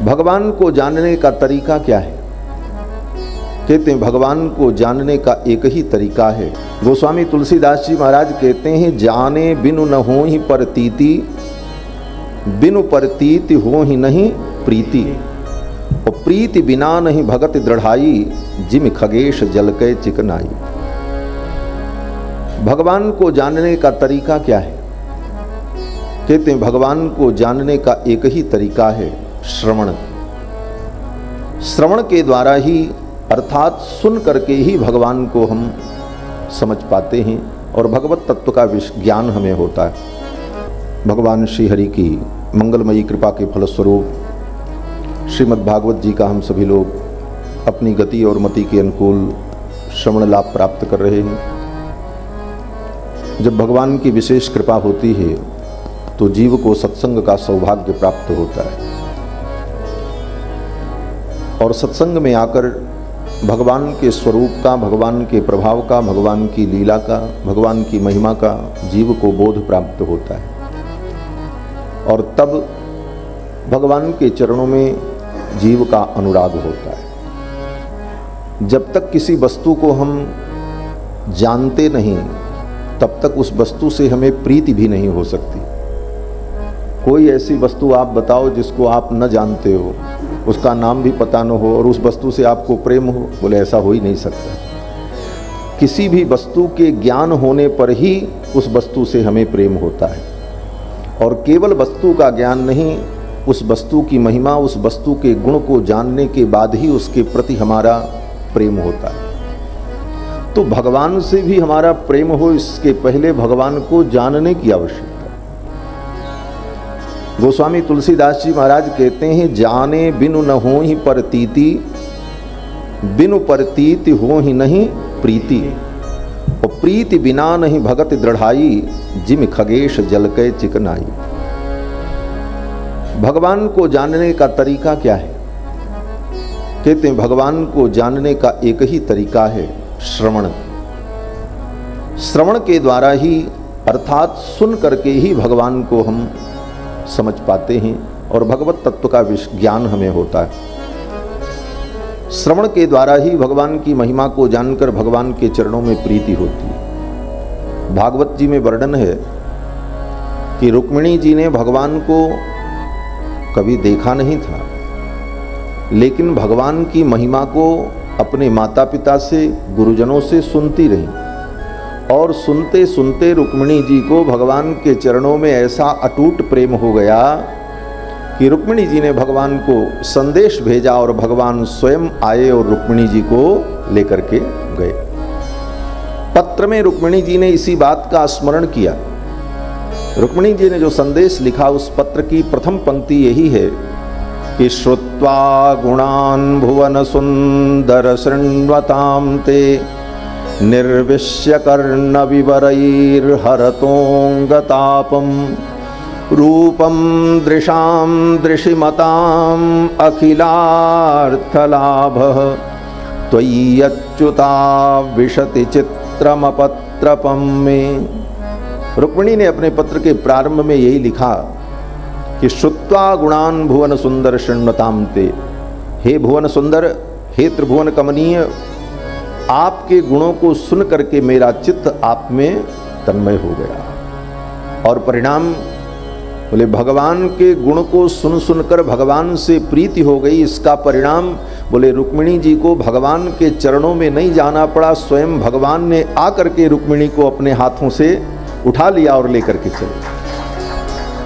भगवान को जानने का तरीका क्या है? कहते हैं भगवान को जानने का एक ही तरीका है। गोस्वामी तुलसीदास जी महाराज कहते हैं, जाने बिनु न हो ही परतीति, बिनु परतीति हो ही नहीं प्रीति, और प्रीति बिना नहीं भगत दृढ़ाई, जिम खगेश जल के चिकनाई। भगवान को जानने का तरीका क्या है? कहते हैं भगवान को जानने का एक ही तरीका है, श्रवण। श्रवण के द्वारा ही, अर्थात सुन करके ही भगवान को हम समझ पाते हैं और भगवत तत्व का ज्ञान हमें होता है। भगवान श्री हरि की मंगलमयी कृपा के फलस्वरूप श्रीमद् भागवत जी का हम सभी लोग अपनी गति और मति के अनुकूल श्रवण लाभ प्राप्त कर रहे हैं। जब भगवान की विशेष कृपा होती है तो जीव को सत्संग का सौभाग्य प्राप्त होता है और सत्संग में आकर भगवान के स्वरूप का, भगवान के प्रभाव का, भगवान की लीला का, भगवान की महिमा का जीव को बोध प्राप्त होता है और तब भगवान के चरणों में जीव का अनुराग होता है। जब तक किसी वस्तु को हम जानते नहीं तब तक उस वस्तु से हमें प्रीति भी नहीं हो सकती। कोई ऐसी वस्तु आप बताओ जिसको आप न जानते हो, उसका नाम भी पता न हो और उस वस्तु से आपको प्रेम हो, बोले ऐसा हो ही नहीं सकता। किसी भी वस्तु के ज्ञान होने पर ही उस वस्तु से हमें प्रेम होता है और केवल वस्तु का ज्ञान नहीं, उस वस्तु की महिमा, उस वस्तु के गुण को जानने के बाद ही उसके प्रति हमारा प्रेम होता है। तो भगवान से भी हमारा प्रेम हो, इसके पहले भगवान को जानने की आवश्यकता। गोस्वामी तुलसीदास जी महाराज कहते हैं, जाने बिनु न हो ही परतीति, बिनु परतीति हो ही नहीं प्रीति, और प्रीति बिना नहीं भगत दृढ़ाई, जिम खगेश जल के चिकनाई। भगवान को जानने का तरीका क्या है? कहते हैं भगवान को जानने का एक ही तरीका है, श्रवण। श्रवण के द्वारा ही, अर्थात सुन करके ही भगवान को हम समझ पाते हैं और भगवत तत्व का ज्ञान हमें होता है। श्रवण के द्वारा ही भगवान की महिमा को जानकर भगवान के चरणों में प्रीति होती है। भागवत जी में वर्णन है कि रुक्मिणी जी ने भगवान को कभी देखा नहीं था, लेकिन भगवान की महिमा को अपने माता पिता से, गुरुजनों से सुनती रही और सुनते सुनते रुक्मिणी जी को भगवान के चरणों में ऐसा अटूट प्रेम हो गया कि रुक्मिणी जी ने भगवान को संदेश भेजा और भगवान स्वयं आए और रुक्मिणी जी को लेकर के गए। पत्र में रुक्मिणी जी ने इसी बात का स्मरण किया। रुक्मिणी जी ने जो संदेश लिखा उस पत्र की प्रथम पंक्ति यही है कि श्रुत्वा गुणान् भुवन सुंदर शृण्वतां ते, निर्विश्य कर्ण विवरैर्हरतोऽङ्गतापं, रूपं दृशां दृशिमताम् अखिलार्थलाभः, त्वय्यच्युता विशति चित्रमपत्रपं मे। रुक्मिणी ने अपने पत्र के प्रारंभ में यही लिखा कि श्रुत्वा गुणान् भुवन सुंदर शृण्वतां ते, हे भुवन सुंदर, हे त्रिभुवन कमनीय, आपके गुणों को सुन करके मेरा चित्त आप में तन्मय हो गया। और परिणाम बोले भगवान के गुण को सुन सुनकर भगवान से प्रीति हो गई। इसका परिणाम बोले रुक्मिणी जी को भगवान के चरणों में नहीं जाना पड़ा, स्वयं भगवान ने आकर के रुक्मिणी को अपने हाथों से उठा लिया और लेकर के चले।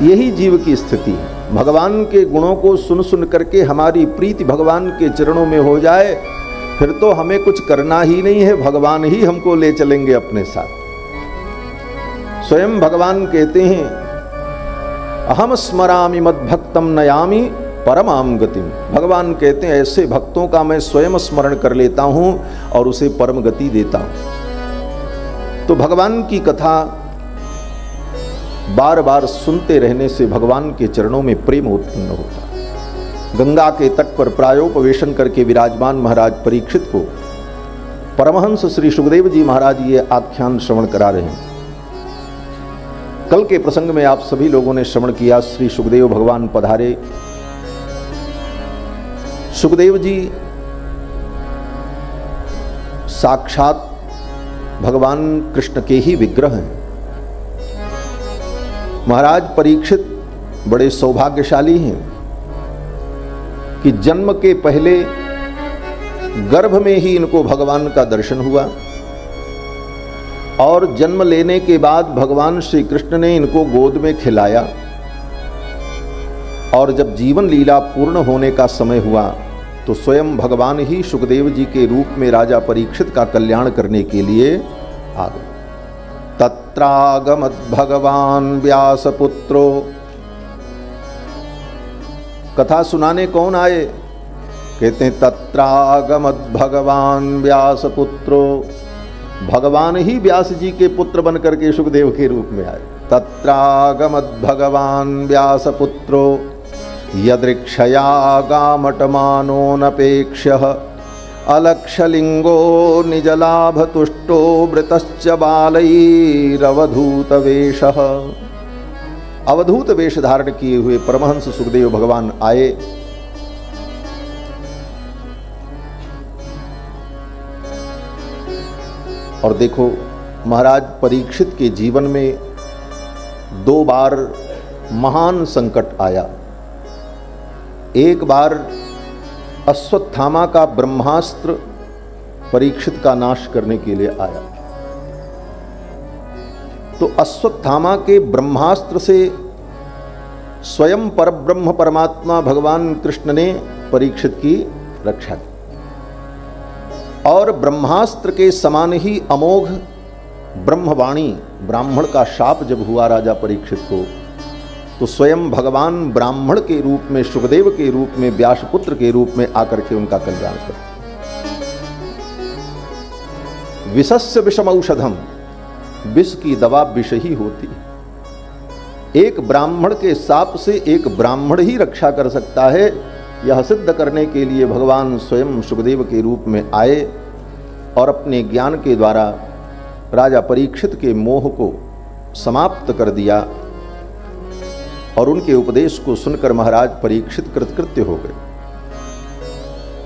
यही जीव की स्थिति है। भगवान के गुणों को सुन सुन करके हमारी प्रीति भगवान के चरणों में हो जाए, फिर तो हमें कुछ करना ही नहीं है, भगवान ही हमको ले चलेंगे अपने साथ। स्वयं भगवान कहते हैं, अहम स्मरामि मद्भक्तम नयामि परमाम गतिम। भगवान कहते हैं ऐसे भक्तों का मैं स्वयं स्मरण कर लेता हूं और उसे परम गति देता हूं। तो भगवान की कथा बार बार सुनते रहने से भगवान के चरणों में प्रेम उत्पन्न होता है। गंगा के तट पर प्रायोपवेशन करके विराजमान महाराज परीक्षित को परमहंस श्री सुखदेव जी महाराज ये आख्यान श्रवण करा रहे हैं। कल के प्रसंग में आप सभी लोगों ने श्रवण किया, श्री सुखदेव भगवान पधारे सुखदेव जी साक्षात भगवान कृष्ण के ही विग्रह हैं। महाराज परीक्षित बड़े सौभाग्यशाली हैं कि जन्म के पहले गर्भ में ही इनको भगवान का दर्शन हुआ और जन्म लेने के बाद भगवान श्री कृष्ण ने इनको गोद में खिलाया और जब जीवन लीला पूर्ण होने का समय हुआ तो स्वयं भगवान ही सुखदेव जी के रूप में राजा परीक्षित का कल्याण करने के लिए आ गए। तत्रागमत् भगवान व्यासपुत्रो, कथा सुनाने कौन आए? कहते हैं तत्रागमत् भगवान व्यासपुत्रो, भगवान ही व्यास जी के पुत्र बनकर के सुखदेव के रूप में आए। तत्रागमत् भगवान व्यासपुत्रो यदृक्षया गामटमानोऽनपेक्ष्यः अलक्षलिंगो निजलाभतुष्टो वृतश्च बालैरवधूतवेशः। अवधूत वेश धारण किए हुए परमहंस सुखदेव भगवान आए और देखो महाराज परीक्षित के जीवन में 2 बार महान संकट आया। एक बार अश्वत्थामा का ब्रह्मास्त्र परीक्षित का नाश करने के लिए आया, तो अश्वत्थामा के ब्रह्मास्त्र से स्वयं परब्रह्म परमात्मा भगवान कृष्ण ने परीक्षित की रक्षा की और ब्रह्मास्त्र के समान ही अमोघ ब्रह्मवाणी ब्राह्मण का शाप जब हुआ राजा परीक्षित को, तो स्वयं भगवान ब्राह्मण के रूप में सुखदेव के रूप में व्यासपुत्र के रूप में आकर के उनका कल्याण कर। विषस्य विषम औषधम, विष की दवा विष ही होती है। एक ब्राह्मण के शाप से एक ब्राह्मण ही रक्षा कर सकता है, यह सिद्ध करने के लिए भगवान स्वयं सुखदेव के रूप में आए और अपने ज्ञान के द्वारा राजा परीक्षित के मोह को समाप्त कर दिया और उनके उपदेश को सुनकर महाराज परीक्षित कृतकृत्य हो गए।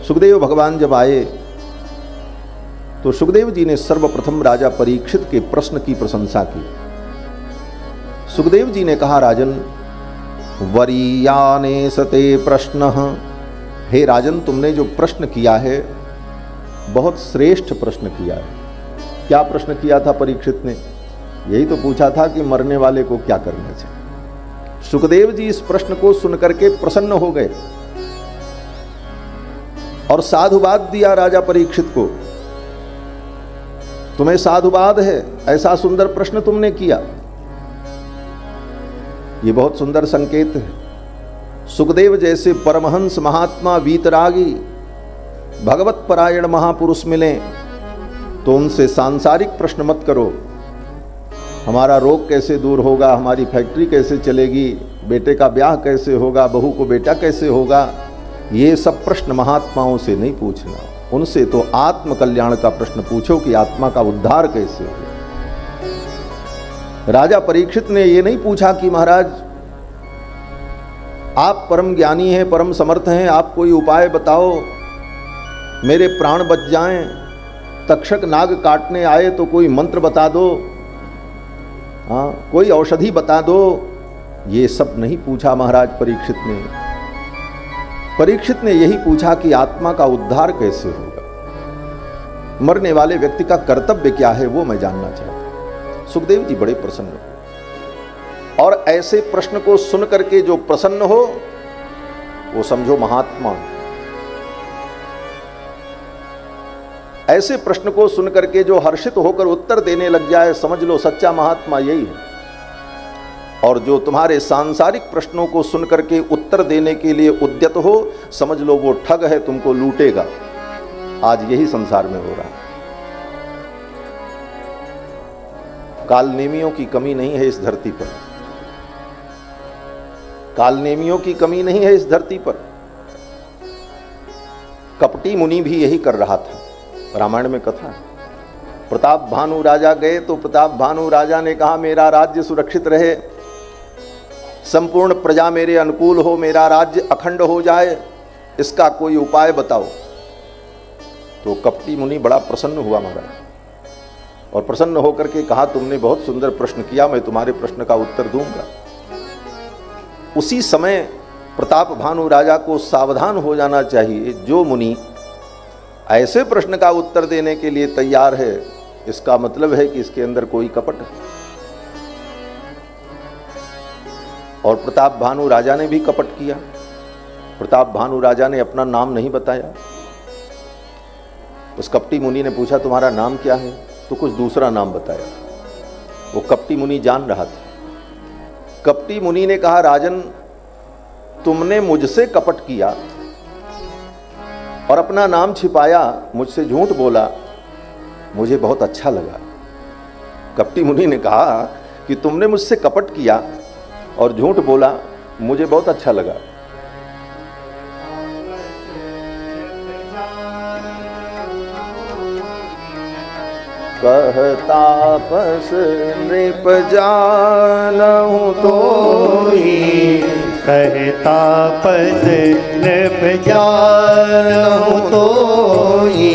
सुखदेव भगवान जब आए तो सुखदेव जी ने सर्वप्रथम राजा परीक्षित के प्रश्न की प्रशंसा की। सुखदेव जी ने कहा, राजन वरीयाने सते प्रश्न, हे राजन तुमने जो प्रश्न किया है बहुत श्रेष्ठ प्रश्न किया है। क्या प्रश्न किया था परीक्षित ने? यही तो पूछा था कि मरने वाले को क्या करना चाहिए। सुखदेव जी इस प्रश्न को सुनकर के प्रसन्न हो गए और साधुवाद दिया राजा परीक्षित को। तुम्हें साधुवाद है, ऐसा सुंदर प्रश्न तुमने किया। ये बहुत सुंदर संकेत है। सुखदेव जैसे परमहंस महात्मा वीतरागी भगवत परायण महापुरुष मिले तो उनसे सांसारिक प्रश्न मत करो। हमारा रोग कैसे दूर होगा, हमारी फैक्ट्री कैसे चलेगी, बेटे का ब्याह कैसे होगा, बहू को बेटा कैसे होगा, ये सब प्रश्न महात्माओं से नहीं पूछना। उनसे तो आत्म कल्याण का प्रश्न पूछो कि आत्मा का उद्धार कैसे हो। राजा परीक्षित ने ये नहीं पूछा कि महाराज आप परम ज्ञानी हैं, परम समर्थ हैं, आप कोई उपाय बताओ मेरे प्राण बच जाएं, तक्षक नाग काटने आए तो कोई मंत्र बता दो, हाँ कोई औषधि बता दो। ये सब नहीं पूछा महाराज परीक्षित ने। परीक्षित ने यही पूछा कि आत्मा का उद्धार कैसे होगा, मरने वाले व्यक्ति का कर्तव्य क्या है, वो मैं जानना चाहता हूं। सुखदेव जी बड़े प्रसन्न हुए और ऐसे प्रश्न को सुन करके जो प्रसन्न हो वो समझो महात्मा। ऐसे प्रश्न को सुन करके जो हर्षित होकर उत्तर देने लग जाए समझ लो सच्चा महात्मा यही है। और जो तुम्हारे सांसारिक प्रश्नों को सुन करके उत्तर देने के लिए उद्यत हो समझ लो वो ठग है, तुमको लूटेगा। आज यही संसार में हो रहा है। कालनेमियों की कमी नहीं है इस धरती पर, कालनेमियों की कमी नहीं है इस धरती पर। कपटी मुनि भी यही कर रहा था। रामायण में कथा है। प्रताप भानु राजा गए तो प्रताप भानु राजा ने कहा मेरा राज्य सुरक्षित रहे, संपूर्ण प्रजा मेरे अनुकूल हो, मेरा राज्य अखंड हो जाए, इसका कोई उपाय बताओ। तो कपटी मुनि बड़ा प्रसन्न हुआ महाराज, और प्रसन्न होकर के कहा, तुमने बहुत सुंदर प्रश्न किया, मैं तुम्हारे प्रश्न का उत्तर दूंगा। उसी समय प्रताप भानु राजा को सावधान हो जाना चाहिए। जो मुनि ऐसे प्रश्न का उत्तर देने के लिए तैयार है, इसका मतलब है कि इसके अंदर कोई कपट है। और प्रताप भानु राजा ने भी कपट किया। प्रताप भानु राजा ने अपना नाम नहीं बताया। उस कपटी मुनि ने पूछा, तुम्हारा नाम क्या है? तो कुछ दूसरा नाम बताया। वो कपटी मुनि जान रहा था। कपटी मुनि ने कहा, राजन, तुमने मुझसे कपट किया और अपना नाम छिपाया, मुझसे झूठ बोला, मुझे बहुत अच्छा लगा। कपटी मुनि ने कहा कि तुमने मुझसे कपट किया और झूठ बोला, मुझे बहुत अच्छा लगा। कहतापस नृप जानहु तोहि, कहतापस नृप जानहु तोहि,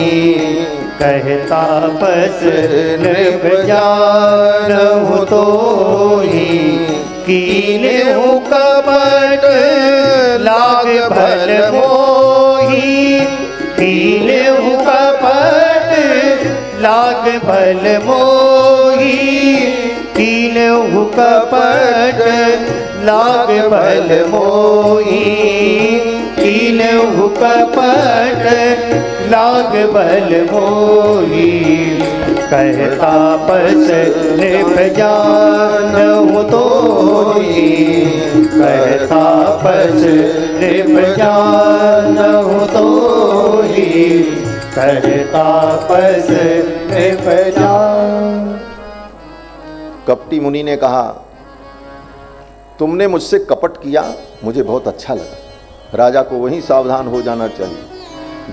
कहतापस नृप जानहु तोहि, कीन्हु कपट लाग भल मोहि, कीन्हु कपट लाग भल मोहि, कीन्हु कपट लाग भल मोहि, कीन्हु कपट लाग भल मोहि, कहतापस नृप जानहु तोहि, कहतापस नृप जानहु तोहि, कहतापस नृप जान। कपटी मुनि ने कहा, तुमने मुझसे कपट किया, मुझे बहुत अच्छा लगा। राजा को वहीं सावधान हो जाना चाहिए।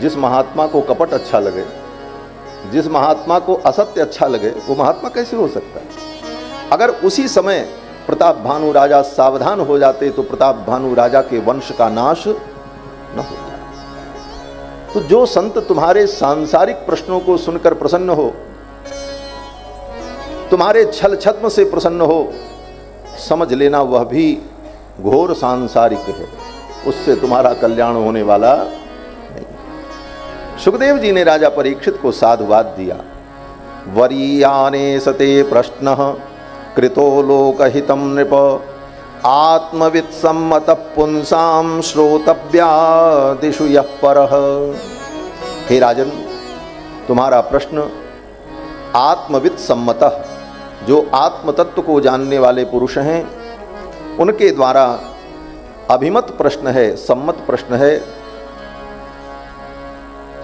जिस महात्मा को कपट अच्छा लगे, जिस महात्मा को असत्य अच्छा लगे, वो महात्मा कैसे हो सकता है? अगर उसी समय प्रताप भानु राजा सावधान हो जाते तो प्रताप भानु राजा के वंश का नाश न होता। तो जो संत तुम्हारे सांसारिक प्रश्नों को सुनकर प्रसन्न हो, तुम्हारे छल छद्म से प्रसन्न हो, समझ लेना वह भी घोर सांसारिक है, उससे तुम्हारा कल्याण होने वाला नहीं। सुखदेव जी ने राजा परीक्षित को साधुवाद दिया। वरीयाने सते प्रश्न कृतो लोकहितं नृप, आत्मवित् सम्मत पुंसाम श्रोतव्यादिषु यः परः। हे राजन, तुम्हारा प्रश्न आत्मवित् सम्मतः, जो आत्म तत्व को जानने वाले पुरुष हैं उनके द्वारा अभिमत प्रश्न है, सम्मत प्रश्न है।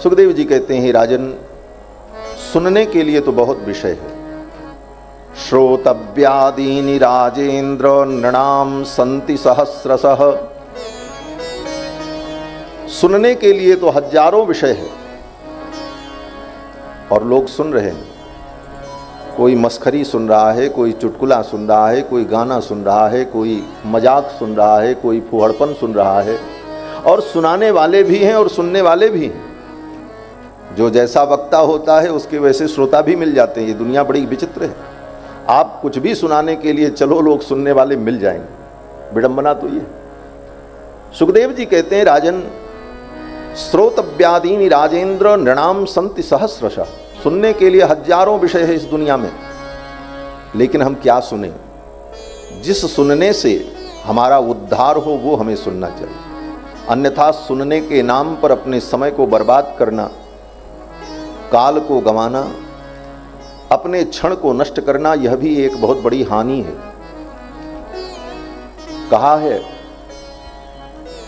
सुखदेव जी कहते हैं, राजन, सुनने के लिए तो बहुत विषय है। श्रोतव्यादीनि राजेंद्र नृणाम संति सहस्रशः। सुनने के लिए तो हजारों विषय है और लोग सुन रहे हैं। कोई मस्खरी सुन रहा है, कोई चुटकुला सुन रहा है, कोई गाना सुन रहा है, कोई मजाक सुन रहा है, कोई फुहड़पन सुन रहा है। और सुनाने वाले भी हैं और सुनने वाले भी हैं। जो जैसा वक्ता होता है उसके वैसे श्रोता भी मिल जाते हैं। ये दुनिया बड़ी विचित्र है। आप कुछ भी सुनाने के लिए चलो, लोग सुनने वाले मिल जाएंगे। विडंबना तो ये। सुखदेव जी कहते हैं, राजन, श्रोतव्यादीनि राजेंद्र नृणाम संति सहस्रशः। सुनने के लिए हजारों विषय है इस दुनिया में, लेकिन हम क्या सुने? जिस सुनने से हमारा उद्धार हो वो हमें सुनना चाहिए। अन्यथा सुनने के नाम पर अपने समय को बर्बाद करना, काल को गंवाना, अपने क्षण को नष्ट करना, यह भी एक बहुत बड़ी हानि है। कहा है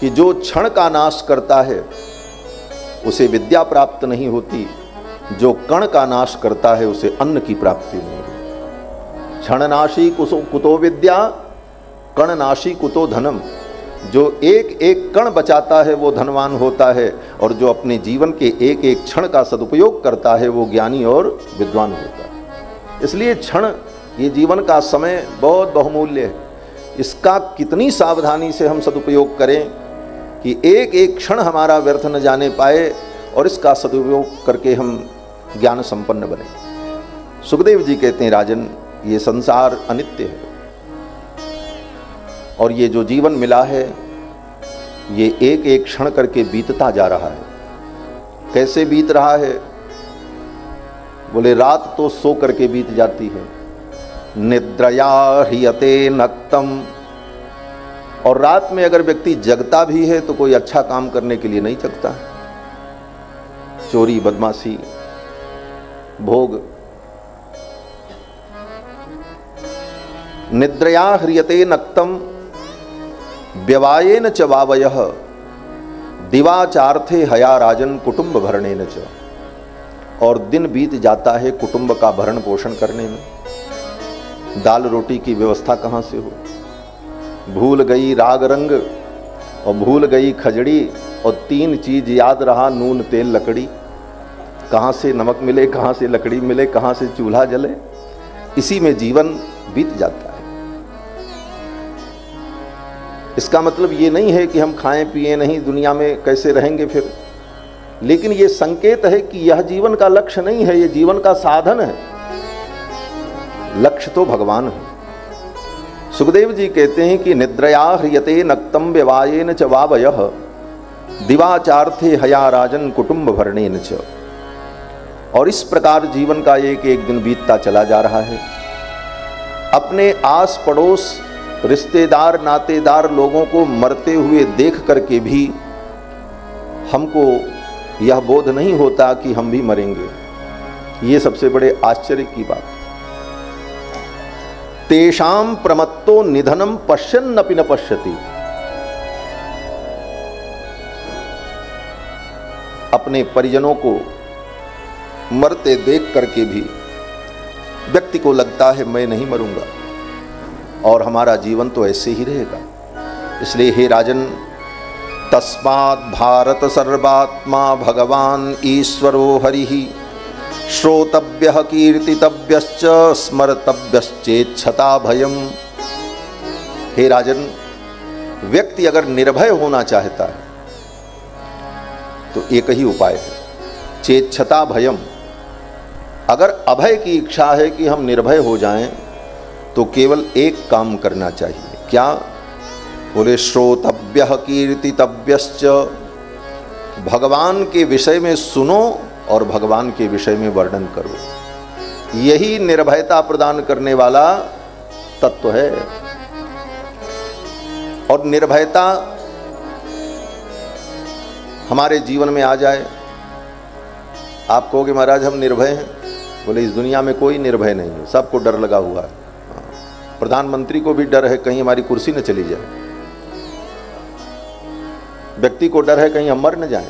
कि जो क्षण का नाश करता है उसे विद्या प्राप्त नहीं होती, जो कण का नाश करता है उसे अन्न की प्राप्ति नहीं होती। क्षणनाशी कुतो विद्या, कणनाशी कुतो धनम। जो एक एक कण बचाता है वो धनवान होता है, और जो अपने जीवन के एक एक क्षण का सदुपयोग करता है वो ज्ञानी और विद्वान होता है। इसलिए क्षण, ये जीवन का समय बहुत बहुमूल्य है। इसका कितनी सावधानी से हम सदुपयोग करें, कि एक एक क्षण हमारा व्यर्थ न जाने पाए और इसका सदुपयोग करके हम ज्ञान संपन्न बने। सुखदेव जी कहते हैं, राजन ये संसार अनित्य है और ये जो जीवन मिला है ये एक एक क्षण करके बीतता जा रहा है। कैसे बीत रहा है? बोले रात तो सो करके बीत जाती है, निद्रया ह्रियते नक्तम, और रात में अगर व्यक्ति जगता भी है तो कोई अच्छा काम करने के लिए नहीं जगता। चोरी, बदमाशी, भोग। निद्रया ह्रियते नक्तम व्यवायेन च वावयः दिवाचार्थे हया राजन कुटुंब भरणेन च, और दिन बीत जाता है कुटुंब का भरण पोषण करने में। दाल रोटी की व्यवस्था कहाँ से हो? भूल गई राग रंग और भूल गई खजड़ी और तीन चीज याद रहा, नून तेल लकड़ी। कहाँ से नमक मिले, कहाँ से लकड़ी मिले, कहाँ से चूल्हा जले, इसी में जीवन बीत जाता है। इसका मतलब ये नहीं है कि हम खाएं पिए नहीं, दुनिया में कैसे रहेंगे फिर, लेकिन ये संकेत है कि यह जीवन का लक्ष्य नहीं है, ये जीवन का साधन है। लक्ष्य तो भगवान है। सुखदेव जी कहते हैं कि निद्रया ह्रियते नक्तम व्यवायेन च वावयः दिवाचार्थे हया राजन कुटुंब भरणेन च। और इस प्रकार जीवन का एक एक दिन बीतता चला जा रहा है। अपने आस पड़ोस रिश्तेदार नातेदार लोगों को मरते हुए देख करके भी हमको यह बोध नहीं होता कि हम भी मरेंगे। ये सबसे बड़े आश्चर्य की बात। तेषाम प्रमत्तो निधनम पश्यन्नपि न पश्यति। अपने परिजनों को मरते देख करके भी व्यक्ति को लगता है मैं नहीं मरूंगा और हमारा जीवन तो ऐसे ही रहेगा। इसलिए हे राजन, तस्मात् भारत सर्वात्मा भगवान ईश्वरो हरिः श्रोतव्यः कीर्तितव्यश्च स्मर्तव्यश्चेच्छता भयम्। हे राजन, व्यक्ति अगर निर्भय होना चाहता है तो एक ही उपाय है, चेच्छता भयम्। अगर अभय की इच्छा है कि हम निर्भय हो जाएं तो केवल एक काम करना चाहिए। क्या? बोले श्रोतव्यः कीर्तितव्यश्च, भगवान के विषय में सुनो और भगवान के विषय में वर्णन करो। यही निर्भयता प्रदान करने वाला तत्व है। और निर्भयता हमारे जीवन में आ जाए। आप कहोगे महाराज हम निर्भय हैं। बोले इस दुनिया में कोई निर्भय नहीं है, सबको डर लगा हुआ है। प्रधानमंत्री को भी डर है कहीं हमारी कुर्सी न चली जाए, व्यक्ति को डर है कहीं हम मर न जाएं,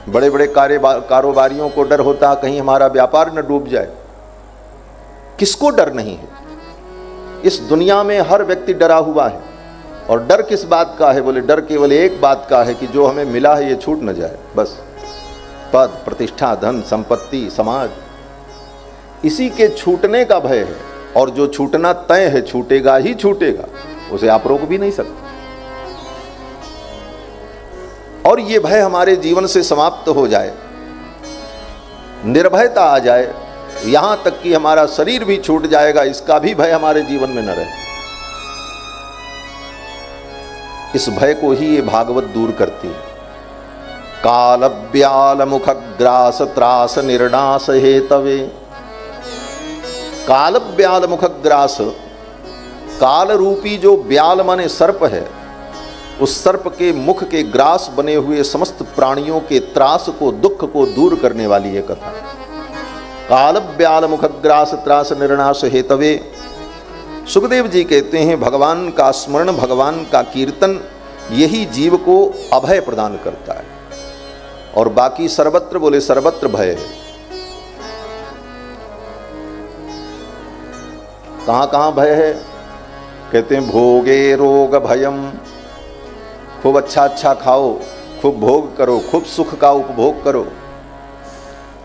बड़े बड़े कारोबारियों को डर होता कहीं हमारा व्यापार न डूब जाए। किसको डर नहीं है? इस दुनिया में हर व्यक्ति डरा हुआ है। और डर किस बात का है? बोले डर केवल एक बात का है कि जो हमें मिला है ये छूट न जाए, बस। पद, प्रतिष्ठा, धन, संपत्ति, समाज, इसी के छूटने का भय है। और जो छूटना तय है छूटेगा ही छूटेगा, उसे आप रोक भी नहीं सकते। और ये भय हमारे जीवन से समाप्त हो जाए, निर्भयता आ जाए, यहां तक कि हमारा शरीर भी छूट जाएगा, इसका भी भय हमारे जीवन में न रहे। इस भय को ही ये भागवत दूर करती है। काल ब्याल मुख ग्रास त्रास निर्णास हेतवे। काल ब्याल मुख ग्रास, काल रूपी जो ब्याल माने सर्प है, उस सर्प के मुख के ग्रास बने हुए समस्त प्राणियों के त्रास को, दुख को दूर करने वाली ये कथा। काल ब्याल मुख ग्रास त्रास निर्णास हेतवे। सुखदेव जी कहते हैं भगवान का स्मरण, भगवान का कीर्तन, यही जीव को अभय प्रदान करता है। और बाकी सर्वत्र, बोले सर्वत्र भय है। कहां कहां भय है? कहते हैं भोगे रोग भयम। खूब अच्छा अच्छा खाओ, खूब भोग करो, खूब सुख का उपभोग करो,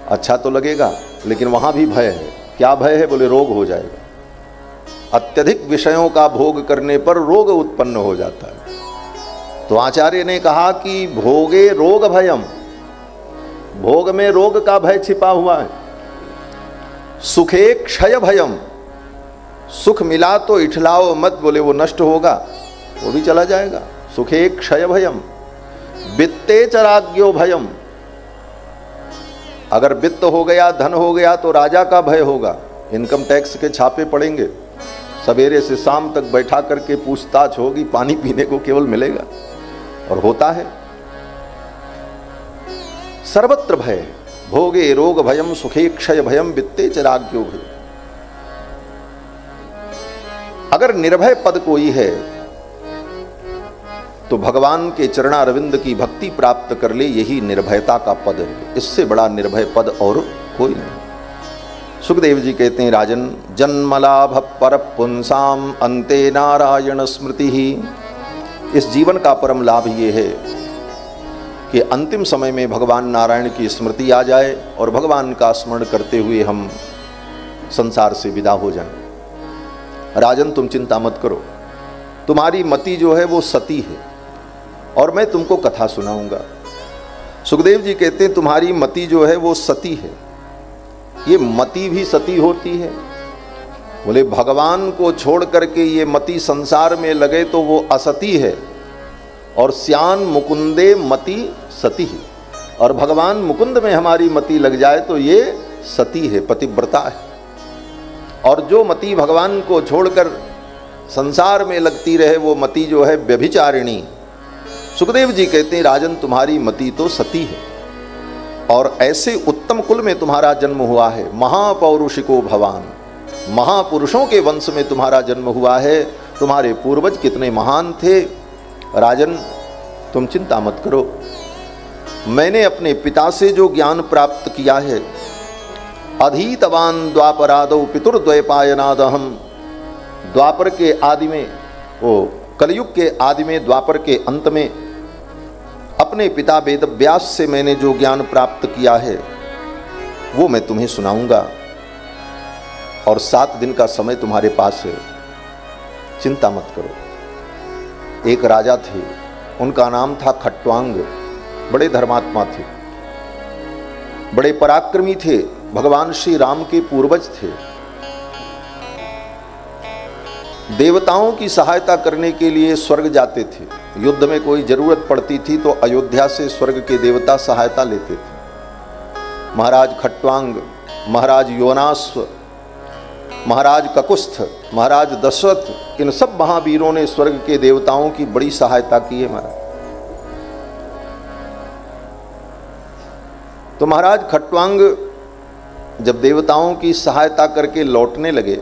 अच्छा तो लगेगा, लेकिन वहां भी भय है। क्या भय है? बोले रोग हो जाएगा। अत्यधिक विषयों का भोग करने पर रोग उत्पन्न हो जाता है। तो आचार्य ने कहा कि भोगे रोग भयम, भोग में रोग का भय छिपा हुआ है। सुखे क्षय भयम, सुख मिला तो इठलाओ मत, बोले वो नष्ट होगा, वो भी चला जाएगा। सुखे क्षय भयम, वित्ते चराज्ञो भयम, अगर वित्त हो गया, धन हो गया तो राजा का भय होगा, इनकम टैक्स के छापे पड़ेंगे, सवेरे से शाम तक बैठा करके पूछताछ होगी, पानी पीने को केवल मिलेगा, और होता है। सर्वत्र भय, भोगे रोग भयम, सुखे क्षय भयम, वित्ते चराज्ञो भयम। अगर निर्भय पद कोई है तो भगवान के चरणारविंद की भक्ति प्राप्त कर ले, यही निर्भयता का पद है। इससे बड़ा निर्भय पद और कोई नहीं। सुखदेव जी कहते हैं, राजन जन्मलाभ पर पुंसाम अंते नारायण स्मृति ही। इस जीवन का परम लाभ ये है कि अंतिम समय में भगवान नारायण की स्मृति आ जाए और भगवान का स्मरण करते हुए हम संसार से विदा हो जाएं। राजन तुम चिंता मत करो, तुम्हारी मति जो है वो सती है, और मैं तुमको कथा सुनाऊंगा। सुखदेव जी कहते हैं तुम्हारी मति जो है वो सती है। ये मति भी सती होती है? बोले भगवान को छोड़ करके ये मति संसार में लगे तो वो असती है, और श्यान मुकुंदे मति सती है, और भगवान मुकुंद में हमारी मति लग जाए तो ये सती है, पतिव्रता है। और जो मति भगवान को छोड़कर संसार में लगती रहे वो मति जो है व्यभिचारिणी। सुखदेव जी कहते हैं राजन तुम्हारी मति तो सती है, और ऐसे उत्तम कुल में तुम्हारा जन्म हुआ है। महापौरुषिको भवान, महापुरुषों के वंश में तुम्हारा जन्म हुआ है। तुम्हारे पूर्वज कितने महान थे। राजन तुम चिंता मत करो, मैंने अपने पिता से जो ज्ञान प्राप्त किया है, अधीतवान द्वापरादौ पितुर्द्वैपायनादहम, द्वापर के आदि में, वो कलयुग के आदि में, द्वापर के अंत में अपने पिता वेदव्यास से मैंने जो ज्ञान प्राप्त किया है वो मैं तुम्हें सुनाऊंगा, और 7 दिन का समय तुम्हारे पास है, चिंता मत करो। एक राजा थे, उनका नाम था खट्वांग, बड़े धर्मात्मा थे, बड़े पराक्रमी थे, भगवान श्री राम के पूर्वज थे। देवताओं की सहायता करने के लिए स्वर्ग जाते थे। युद्ध में कोई जरूरत पड़ती थी तो अयोध्या से स्वर्ग के देवता सहायता लेते थे। महाराज खट्वांग, महाराज योनाश्व, महाराज ककुस्थ, महाराज दशरथ, इन सब महावीरों ने स्वर्ग के देवताओं की बड़ी सहायता की है महाराज। तो महाराज खट्वांग जब देवताओं की सहायता करके लौटने लगे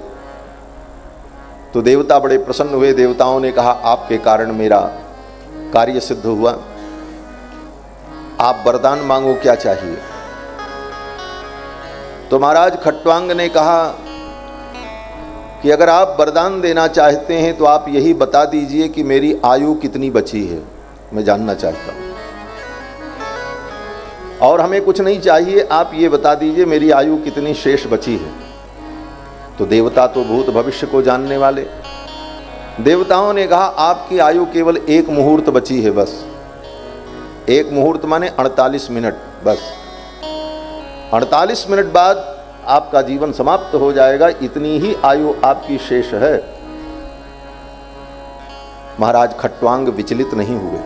तो देवता बड़े प्रसन्न हुए। देवताओं ने कहा आपके कारण मेरा कार्य सिद्ध हुआ, आप वरदान मांगो, क्या चाहिए। तो महाराज खट्वांग ने कहा कि अगर आप वरदान देना चाहते हैं तो आप यही बता दीजिए कि मेरी आयु कितनी बची है, मैं जानना चाहता हूं। और हमें कुछ नहीं चाहिए, आप ये बता दीजिए मेरी आयु कितनी शेष बची है। तो देवता तो भूत भविष्य को जानने वाले, देवताओं ने कहा आपकी आयु केवल 1 मुहूर्त बची है, बस 1 मुहूर्त माने 48 मिनट, बस 48 मिनट बाद आपका जीवन समाप्त हो जाएगा, इतनी ही आयु आपकी शेष है। महाराज खट्वांग विचलित नहीं हुए।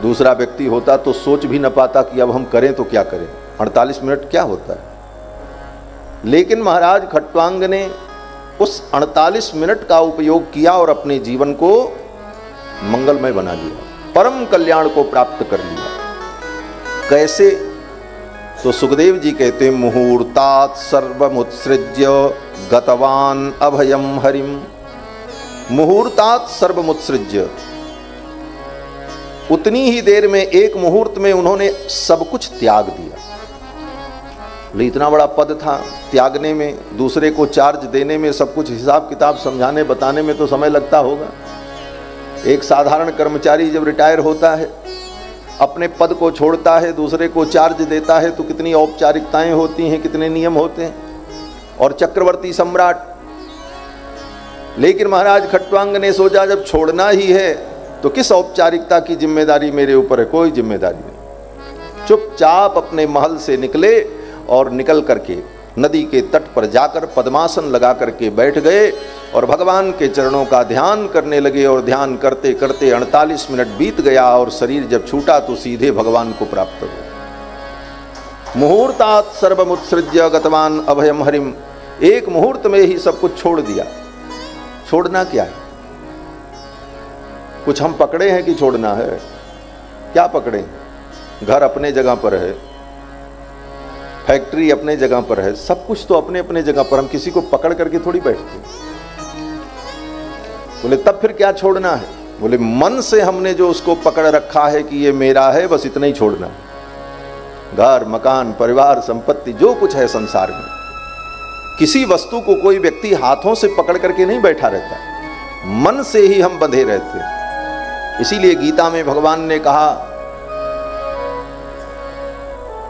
दूसरा व्यक्ति होता तो सोच भी न पाता कि अब हम करें तो क्या करें, 48 मिनट क्या होता है। लेकिन महाराज खट्वांग ने उस 48 मिनट का उपयोग किया और अपने जीवन को मंगलमय बना लिया, परम कल्याण को प्राप्त कर लिया। कैसे? तो सुखदेव जी कहते हैं मुहूर्तात् सर्वमुत्सृज्य गतवान अभयम हरिम। मुहूर्तात् सर्वमुत्सृज्य, उतनी ही देर में, 1 मुहूर्त में उन्होंने सब कुछ त्याग दिया। इतना बड़ा पद था, त्यागने में, दूसरे को चार्ज देने में, सब कुछ हिसाब किताब समझाने बताने में तो समय लगता होगा। एक साधारण कर्मचारी जब रिटायर होता है, अपने पद को छोड़ता है, दूसरे को चार्ज देता है, तो कितनी औपचारिकताएं होती हैं, कितने नियम होते हैं। और चक्रवर्ती सम्राट लेकिन महाराज खट्वांग ने सोचा जब छोड़ना ही है तो किस औपचारिकता की जिम्मेदारी मेरे ऊपर है, कोई जिम्मेदारी नहीं। चुपचाप अपने महल से निकले और निकल करके नदी के तट पर जाकर पद्मासन लगा करके बैठ गए और भगवान के चरणों का ध्यान करने लगे। और ध्यान करते करते 48 मिनट बीत गया और शरीर जब छूटा तो सीधे भगवान को प्राप्त हो। मुहूर्तात् सर्वमुत्सृज्य गतवान अभयम हरिम, एक मुहूर्त में ही सब कुछ छोड़ दिया। छोड़ना क्या है? कुछ हम पकड़े हैं कि छोड़ना है? क्या पकड़े? घर अपने जगह पर है, फैक्ट्री अपने जगह पर है, सब कुछ तो अपने अपने जगह पर। हम किसी को पकड़ करके थोड़ी बैठते। बोले तब फिर क्या छोड़ना है? बोले मन से हमने जो उसको पकड़ रखा है कि ये मेरा है, बस इतना ही छोड़ना। घर मकान परिवार संपत्ति जो कुछ है संसार में, किसी वस्तु को कोई व्यक्ति हाथों से पकड़ करके नहीं बैठा रहता, मन से ही हम बंधे रहते हैं। इसीलिए गीता में भगवान ने कहा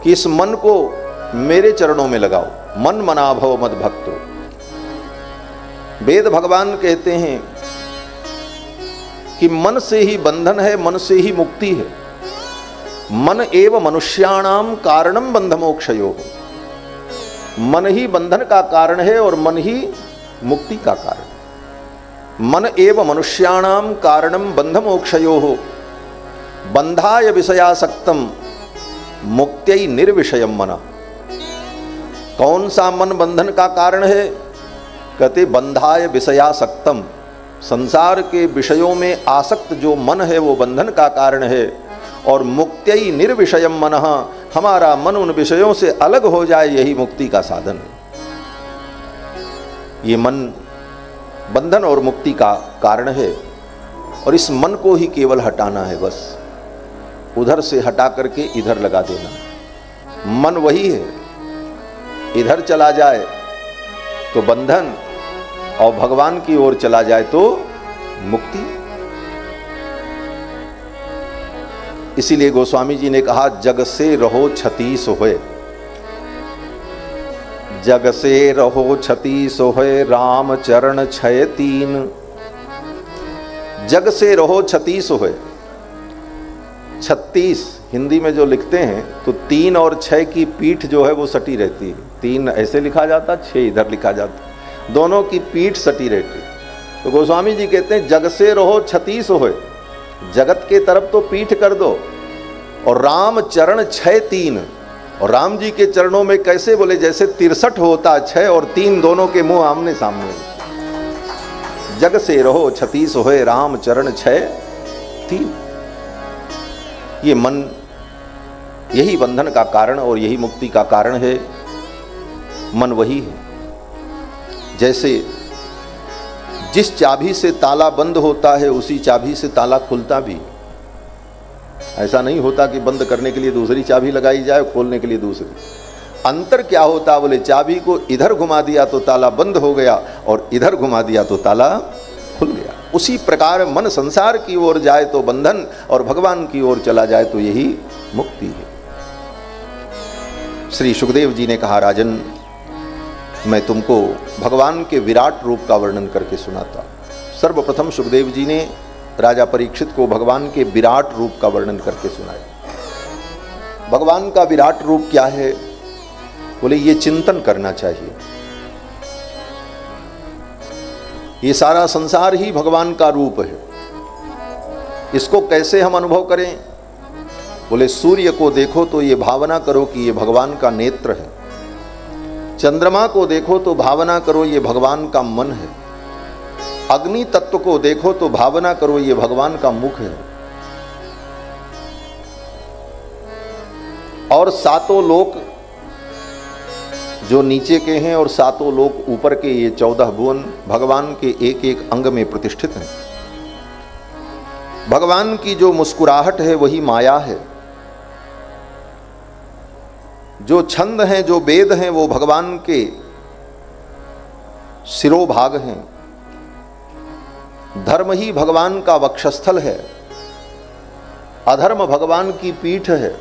कि इस मन को मेरे चरणों में लगाओ, मन मना भव मद भक्तो। वेद भगवान कहते हैं कि मन से ही बंधन है, मन से ही मुक्ति है। मन एव मनुष्याणाम कारणम बंध मोक्षयो, मन ही बंधन का कारण है और मन ही मुक्ति का कारण। मन एव मनुष्याणाम कारणम बंध मोक्षयो, बंधाय विषयासक्तम मुक्त्यै निर्विषयम मना। कौन सा मन बंधन का कारण है? कहते बंधाय विषयासक्तम, संसार के विषयों में आसक्त जो मन है वो बंधन का कारण है। और मुक्त्यै निर्विषयम मनः, हमारा मन उन विषयों से अलग हो जाए, यही मुक्ति का साधन है। ये मन बंधन और मुक्ति का कारण है और इस मन को ही केवल हटाना है, बस उधर से हटा करके इधर लगा देना। मन वही है, इधर चला जाए तो बंधन और भगवान की ओर चला जाए तो मुक्ति। इसीलिए गोस्वामी जी ने कहा जग से रहो छतीस होए, जग से रहो छतीस होए राम चरण छय तीन। जग से रहो छतीस होए, 36 हिंदी में जो लिखते हैं तो 3 और 6 की पीठ जो है वो सटी रहती है। 3 ऐसे लिखा जाता, 6 इधर लिखा जाता, दोनों की पीठ सटी रहती। तो गोस्वामी जी कहते हैं जग से रहो 36 होए, जगत के तरफ तो पीठ कर दो। और राम चरण 6 3, और राम जी के चरणों में कैसे? बोले जैसे 63 होता, 6 और 3 दोनों के मुंह आमने सामने। जग से रहो 36 होए राम चरण 6 3। ये मन यही बंधन का कारण और यही मुक्ति का कारण है। मन वही है, जैसे जिस चाबी से ताला बंद होता है उसी चाबी से ताला खुलता भी। ऐसा नहीं होता कि बंद करने के लिए दूसरी चाबी लगाई जाए, खोलने के लिए दूसरी। अंतर क्या होता? बोले चाबी को इधर घुमा दिया तो ताला बंद हो गया और इधर घुमा दिया तो ताला खुल गया। उसी प्रकार मन संसार की ओर जाए तो बंधन और भगवान की ओर चला जाए तो यही मुक्ति है। श्री सुखदेव जी ने कहा राजन, मैं तुमको भगवान के विराट रूप का वर्णन करके सुनाता। सर्वप्रथम सुखदेव जी ने राजा परीक्षित को भगवान के विराट रूप का वर्णन करके सुनाया। भगवान का विराट रूप क्या है? बोले ये चिंतन करना चाहिए। ये सारा संसार ही भगवान का रूप है। इसको कैसे हम अनुभव करें? बोले सूर्य को देखो तो ये भावना करो कि ये भगवान का नेत्र है, चंद्रमा को देखो तो भावना करो ये भगवान का मन है, अग्नि तत्व को देखो तो भावना करो ये भगवान का मुख है, और सातों लोक जो नीचे के हैं और सातों लोक ऊपर के, ये 14 भुवन भगवान के एक एक अंग में प्रतिष्ठित हैं। भगवान की जो मुस्कुराहट है वही माया है। जो छंद हैं, जो वेद हैं, वो भगवान के शिरोभाग हैं। धर्म ही भगवान का वक्षस्थल है, अधर्म भगवान की पीठ है।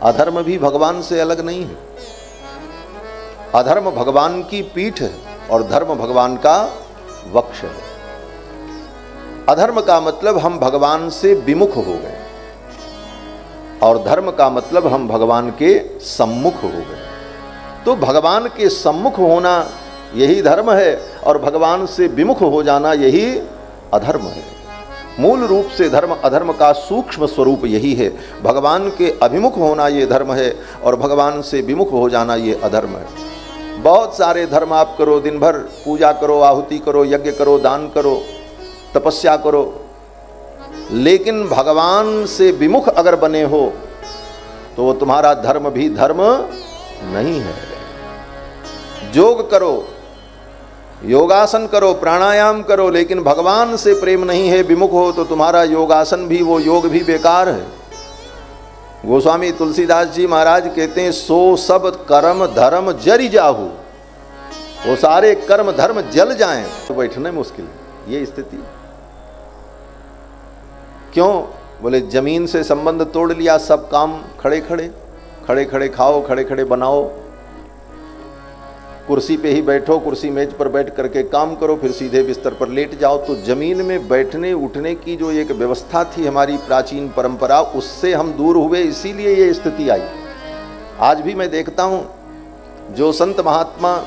अधर्म भी भगवान से अलग नहीं है। अधर्म भगवान की पीठ है और धर्म भगवान का वक्ष है। अधर्म का मतलब हम भगवान से विमुख हो गए, और धर्म का मतलब हम भगवान के सम्मुख हो गए। तो भगवान के सम्मुख होना यही धर्म है, और भगवान से विमुख हो जाना यही अधर्म है। मूल रूप से धर्म अधर्म का सूक्ष्म स्वरूप यही है। भगवान के अभिमुख होना ये धर्म है, और भगवान से विमुख हो जाना ये अधर्म है। बहुत सारे धर्म आप करो, दिन भर पूजा करो, आहुति करो, यज्ञ करो, दान करो, तपस्या करो, लेकिन भगवान से विमुख अगर बने हो तो वो तुम्हारा धर्म भी धर्म नहीं है। योग करो, योगासन करो, प्राणायाम करो, लेकिन भगवान से प्रेम नहीं है, विमुख हो, तो तुम्हारा योगासन भी, वो योग भी बेकार है। गोस्वामी तुलसीदास जी महाराज कहते हैं, सो सब कर्म धर्म जरि जाहु, वो सारे कर्म धर्म जल जाएं तो बैठना मुश्किल है। ये स्थिति क्यों? बोले जमीन से संबंध तोड़ लिया, सब काम खड़े खड़े, खड़े खड़े खाओ, खड़े खड़े बनाओ, कुर्सी पे ही बैठो, कुर्सी मेज पर बैठ करके काम करो, फिर सीधे बिस्तर पर लेट जाओ। तो जमीन में बैठने उठने की जो एक व्यवस्था थी हमारी प्राचीन परंपरा, उससे हम दूर हुए, इसीलिए ये स्थिति आई। आज भी मैं देखता हूँ जो संत महात्मा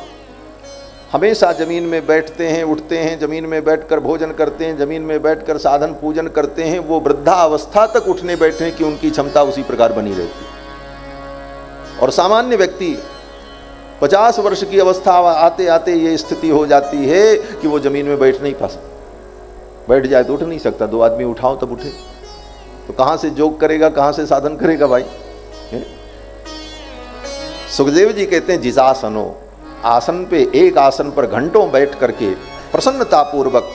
हमेशा जमीन में बैठते हैं, उठते हैं, जमीन में बैठकर भोजन करते हैं, जमीन में बैठकर साधन पूजन करते हैं, वो वृद्धावस्था तक उठने बैठने की उनकी क्षमता उसी प्रकार बनी रहती है। और सामान्य व्यक्ति 50 वर्ष की अवस्था आते आते ये स्थिति हो जाती है कि वो जमीन में बैठ नहीं पा सकता, बैठ जाए तो उठ नहीं सकता। 2 आदमी उठाओ तब उठे, तो कहाँ से योग करेगा, कहाँ से साधन करेगा भाई? सुखदेव जी कहते हैं, जिसासनो, आसन पे, एक आसन पर घंटों बैठ करके प्रसन्नता पूर्वक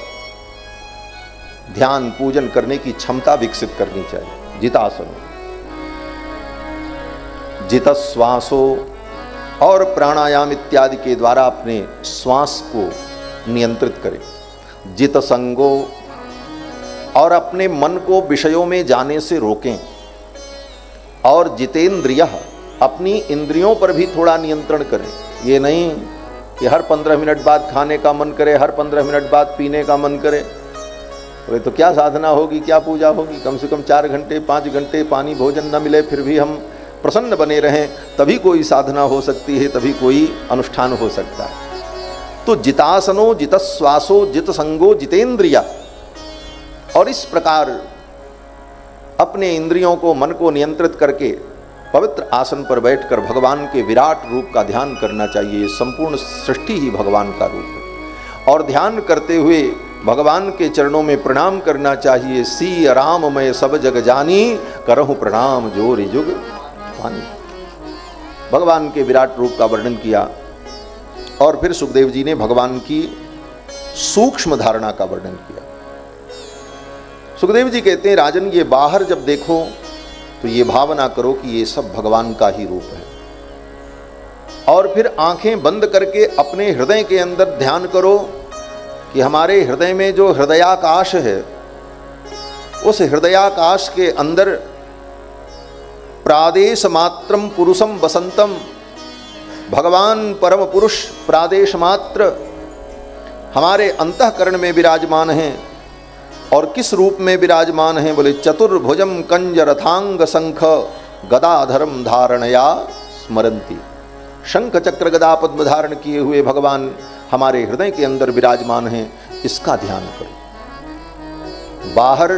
ध्यान पूजन करने की क्षमता विकसित करनी चाहिए। जितासनो, जित श्वासो, और प्राणायाम इत्यादि के द्वारा अपने श्वास को नियंत्रित करें। जित संगो, और अपने मन को विषयों में जाने से रोकें। और जितेंद्रिय, अपनी इंद्रियों पर भी थोड़ा नियंत्रण करें। ये नहीं कि हर 15 मिनट बाद खाने का मन करे, हर 15 मिनट बाद पीने का मन करे। बोले तो क्या साधना होगी, क्या पूजा होगी? कम से कम 4 घंटे 5 घंटे पानी भोजन न मिले फिर भी हम प्रसन्न बने रहें, तभी कोई साधना हो सकती है, तभी कोई अनुष्ठान हो सकता है। तो जितासनो, जित श्वासो, जित संगो, जितेंद्रिया, और इस प्रकार अपने इंद्रियों को, मन को नियंत्रित करके पवित्र आसन पर बैठकर भगवान के विराट रूप का ध्यान करना चाहिए। संपूर्ण सृष्टि ही भगवान का रूप है। और ध्यान करते हुए भगवान के चरणों में प्रणाम करना चाहिए। सी राम मैं सब जग जानी, करहु प्रणाम जोर जुग पानी। भगवान के विराट रूप का वर्णन किया, और फिर सुखदेव जी ने भगवान की सूक्ष्म धारणा का वर्णन किया। सुखदेव जी कहते हैं, राजन ये बाहर जब देखो तो ये भावना करो कि ये सब भगवान का ही रूप है, और फिर आंखें बंद करके अपने हृदय के अंदर ध्यान करो कि हमारे हृदय में जो हृदयाकाश है, उस हृदयाकाश के अंदर प्रादेश मात्रम पुरुषम बसंतम, भगवान परम पुरुष प्रादेश मात्र हमारे अंतःकरण में विराजमान हैं। और किस रूप में विराजमान हैं? बोले चतुर्भुजम कंज रथांग शंख गदाधरम धारणया स्मरंती। शंख चक्र गदा पद्म धारण किए हुए भगवान हमारे हृदय के अंदर विराजमान हैं, इसका ध्यान करो। बाहर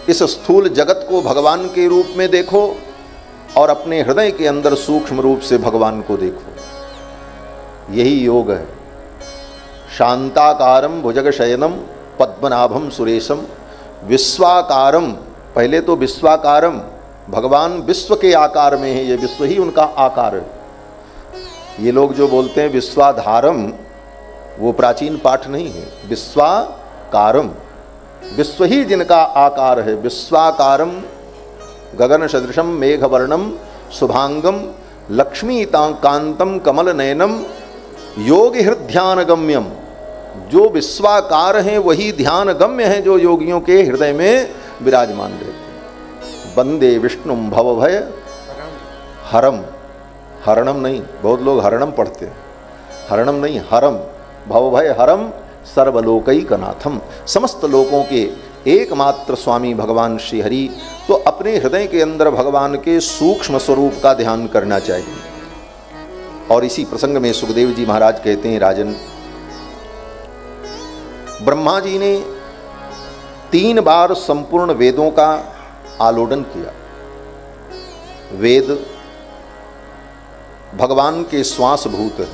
इस स्थूल जगत को भगवान के रूप में देखो, और अपने हृदय के अंदर सूक्ष्म रूप से भगवान को देखो। यही योग है। शांताकारम भुजगशयनम पद्मनाभम सुरेशम विश्वाकारम। पहले तो विश्वाकारम, भगवान विश्व के आकार में है, ये विश्व ही उनका आकार है। ये लोग जो बोलते हैं विश्वाधारम, वो प्राचीन पाठ नहीं है। विश्वाकारम, विश्व ही जिनका आकार है। विश्वाकारम गगन सदृशम मेघवर्णम शुभांगम लक्ष्मीकांतम कमल नयनम योगी हृदयान गम्यम। जो विश्वाकार हैं वही ध्यान गम्य हैं, जो योगियों के हृदय में विराजमान रहते हैं। वंदे विष्णुम भवभय हरम। हरणम नहीं, बहुत लोग हरणम पढ़ते हैं, हरणम नहीं, हरम। भवभय हरम सर्वलोकैकनाथम, समस्त लोकों के एकमात्र स्वामी भगवान श्री हरि। तो अपने हृदय के अंदर भगवान के सूक्ष्म स्वरूप का ध्यान करना चाहिए। और इसी प्रसंग में सुखदेव जी महाराज कहते हैं, राजन, ब्रह्मा जी ने 3 बार संपूर्ण वेदों का आलोडन किया। वेद भगवान के श्वास भूत है।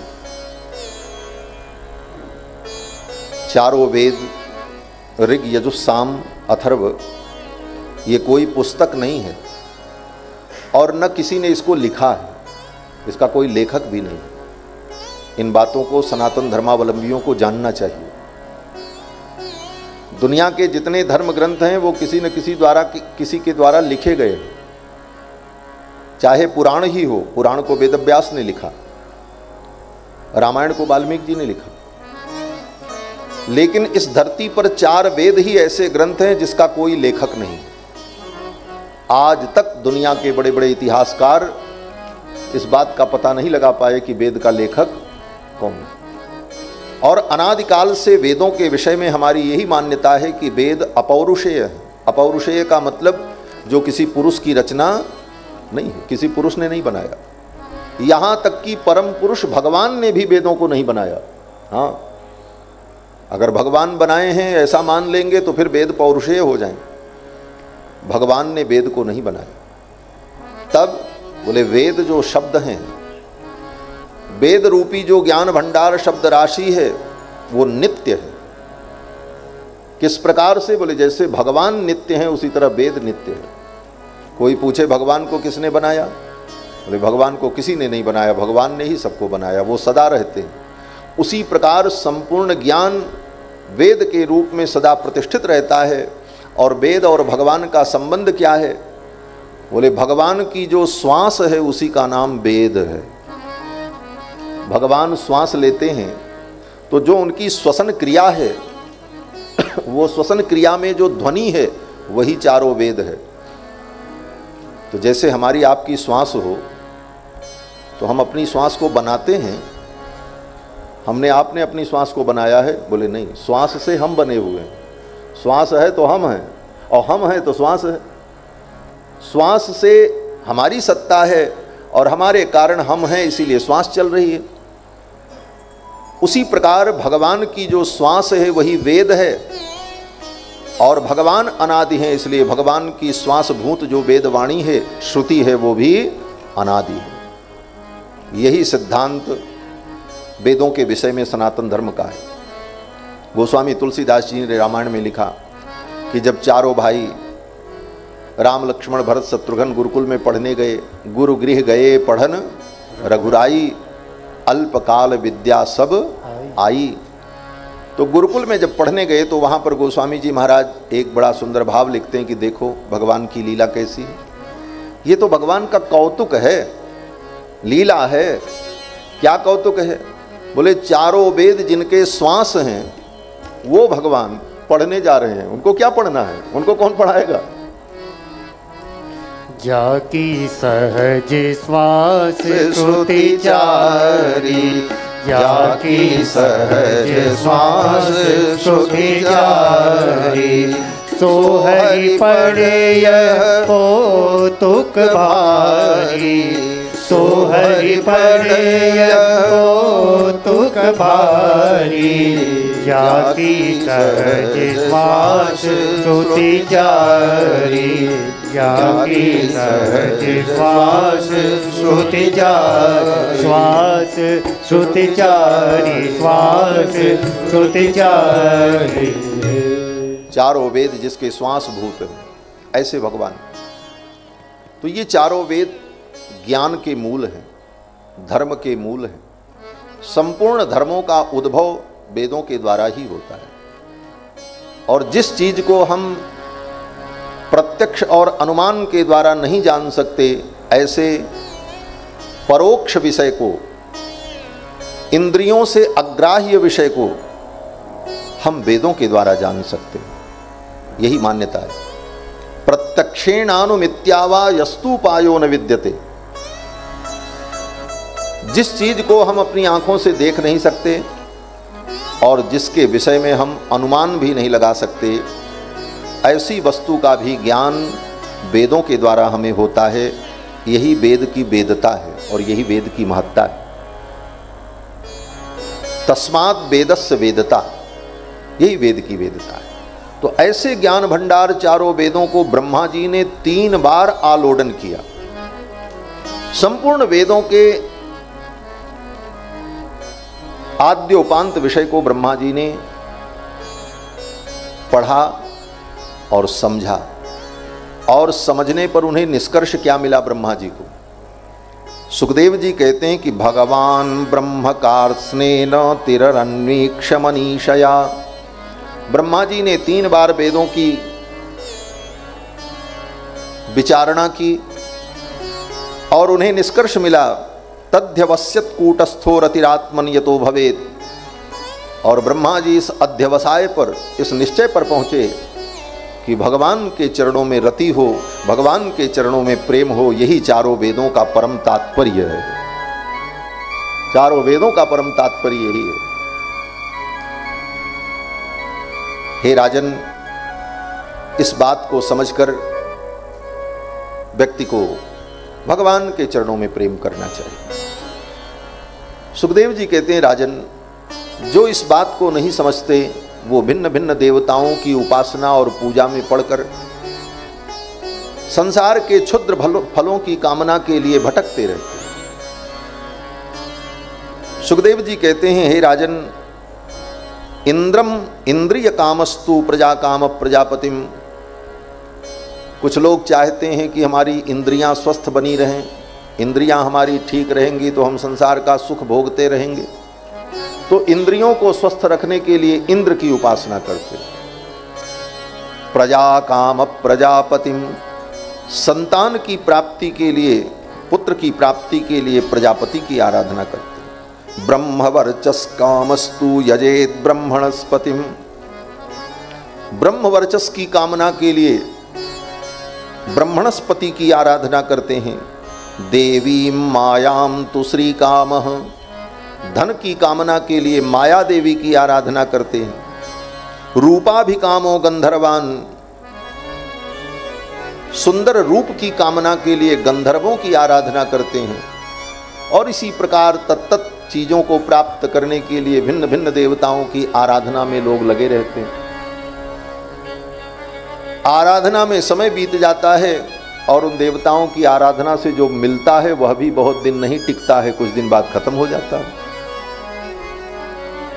चारों वेद ऋग यजुः साम अथर्व, ये कोई पुस्तक नहीं है और न किसी ने इसको लिखा है, इसका कोई लेखक भी नहीं। इन बातों को सनातन धर्मावलंबियों को जानना चाहिए। दुनिया के जितने धर्म ग्रंथ हैं वो किसी न किसी के द्वारा लिखे गए। चाहे पुराण ही हो, पुराण को वेदव्यास ने लिखा, रामायण को वाल्मीकि जी ने लिखा, लेकिन इस धरती पर 4 वेद ही ऐसे ग्रंथ हैं जिसका कोई लेखक नहीं। आज तक दुनिया के बड़े बड़े इतिहासकार इस बात का पता नहीं लगा पाए कि वेद का लेखक कौन है। और अनादिकाल से वेदों के विषय में हमारी यही मान्यता है कि वेद अपौरुषेय है। अपौरुषेय का मतलब जो किसी पुरुष की रचना नहीं है, किसी पुरुष ने नहीं बनाया। यहाँ तक कि परम पुरुष भगवान ने भी वेदों को नहीं बनाया। हाँ, अगर भगवान बनाए हैं ऐसा मान लेंगे तो फिर वेद पौरुषेय हो जाएंगे। भगवान ने वेद को नहीं बनाया। तब बोले वेद जो शब्द हैं, वेद रूपी जो ज्ञान भंडार शब्द राशि है वो नित्य है। किस प्रकार से? बोले जैसे भगवान नित्य हैं उसी तरह वेद नित्य है। कोई पूछे भगवान को किसने बनाया? बोले भगवान को किसी ने नहीं बनाया, भगवान ने ही सबको बनाया, वो सदा रहते हैं। उसी प्रकार संपूर्ण ज्ञान वेद के रूप में सदा प्रतिष्ठित रहता है। और वेद और भगवान का संबंध क्या है? बोले भगवान की जो श्वास है उसी का नाम वेद है। भगवान श्वास लेते हैं तो जो उनकी श्वसन क्रिया है वो श्वसन क्रिया में जो ध्वनि है वही चारों वेद है। तो जैसे हमारी आपकी श्वास हो तो हम अपनी श्वास को बनाते हैं। हमने आपने अपनी श्वास को बनाया है? बोले नहीं, श्वास से हम बने हुए हैं। श्वास है तो हम हैं और हम हैं तो श्वास है। श्वास से हमारी सत्ता है और हमारे कारण हम हैं, इसीलिए श्वास चल रही है। उसी प्रकार भगवान की जो श्वास है वही वेद है और भगवान अनादि है, इसलिए भगवान की श्वास भूत जो वेदवाणी है, श्रुति है, वो भी अनादि है। यही सिद्धांत वेदों के विषय में सनातन धर्म का है। गोस्वामी तुलसीदास जी ने रामायण में लिखा कि जब चारों भाई राम लक्ष्मण भरत शत्रुघ्न गुरुकुल में पढ़ने गए, गुरु गृह गए पढ़न रघुराई, अल्पकाल विद्या सब आई। तो गुरुकुल में जब पढ़ने गए तो वहाँ पर गोस्वामी जी महाराज एक बड़ा सुंदर भाव लिखते हैं कि देखो भगवान की लीला कैसी है। ये तो भगवान का कौतुक है, लीला है। क्या कौतुक है? बोले चारों वेद जिनके श्वास हैं वो भगवान पढ़ने जा रहे हैं। उनको क्या पढ़ना है? उनको कौन पढ़ाएगा? जाकी सहज श्वास श्रुति चारी, जाकी सहज श्वास श्रुति चारी, सोहरि पढ़े कौतुक भारी, सोहरि पढ़े कौतुक भारी, जाकी सहज श्वास श्रुति चारी, जाकी सहज श्वास श्रुति चारी, श्वास श्रुति चारी, श्वास श्रुति चारी। चारों वेद जिसके श्वास भूत हैं, ऐसे भगवान। तो ये चारों वेद ज्ञान के मूल हैं, धर्म के मूल हैं। संपूर्ण धर्मों का उद्भव वेदों के द्वारा ही होता है। और जिस चीज को हम प्रत्यक्ष और अनुमान के द्वारा नहीं जान सकते, ऐसे परोक्ष विषय को, इंद्रियों से अग्राह्य विषय को हम वेदों के द्वारा जान सकते हैं। यही मान्यता है। प्रत्यक्षेणानुमित्यावा यस्तुपायो न विद्यते। जिस चीज को हम अपनी आंखों से देख नहीं सकते और जिसके विषय में हम अनुमान भी नहीं लगा सकते, ऐसी वस्तु का भी ज्ञान वेदों के द्वारा हमें होता है। यही वेद की वेदता है और यही वेद की महत्ता है। तस्मात् वेदस्य वेदता, यही वेद की वेदता है। तो ऐसे ज्ञान भंडार चारों वेदों को ब्रह्मा जी ने 3 बार आलोडन किया। संपूर्ण वेदों के आद्योपांत विषय को ब्रह्मा जी ने पढ़ा और समझा, और समझने पर उन्हें निष्कर्ष क्या मिला ब्रह्मा जी को? सुखदेव जी कहते हैं कि भगवान ब्रह्म कार्ष्णेन तिररन्वीक्ष मनीषया। ब्रह्मा जी ने 3 बार वेदों की विचारणा की और उन्हें निष्कर्ष मिला तध्यवस्यत कूटस्थो रतिरात्मन यतो भवेत। और ब्रह्मा जी इस अध्यवसाय पर, इस निश्चय पर पहुंचे कि भगवान के चरणों में रति हो, भगवान के चरणों में प्रेम हो, यही चारों वेदों का परम तात्पर्य है। चारों वेदों का परम तात्पर्य यही है। हे राजन, इस बात को समझकर व्यक्ति को भगवान के चरणों में प्रेम करना चाहिए। सुखदेव जी कहते हैं, राजन, जो इस बात को नहीं समझते वो भिन्न भिन्न देवताओं की उपासना और पूजा में पड़कर संसार के क्षुद्र फलों की कामना के लिए भटकते रहते हैं। सुखदेव जी कहते हैं, हे राजन, इंद्रम इंद्रिय कामस्तु प्रजा काम प्रजापतिम। कुछ लोग चाहते हैं कि हमारी इंद्रियां स्वस्थ बनी रहें, इंद्रियां हमारी ठीक रहेंगी तो हम संसार का सुख भोगते रहेंगे। तो इंद्रियों को स्वस्थ रखने के लिए इंद्र की उपासना करते। प्रजा काम प्रजापतिम, संतान की प्राप्ति के लिए, पुत्र की प्राप्ति के लिए प्रजापति की आराधना करते। ब्रह्म वर्चस कामस्तु यजेत ब्रह्मणस्पतिम, ब्रह्म वर्चस की कामना के लिए ब्रह्मणस्पति की आराधना करते हैं। देवी मायाम तु श्री कामः, धन की कामना के लिए माया देवी की आराधना करते हैं। रूपाभिकामो गंधर्वान, सुंदर रूप की कामना के लिए गंधर्वों की आराधना करते हैं। और इसी प्रकार तत्त चीजों को प्राप्त करने के लिए भिन्न भिन्न देवताओं की आराधना में लोग लगे रहते हैं। आराधना में समय बीत जाता है और उन देवताओं की आराधना से जो मिलता है वह भी बहुत दिन नहीं टिकता है, कुछ दिन बाद खत्म हो जाता है।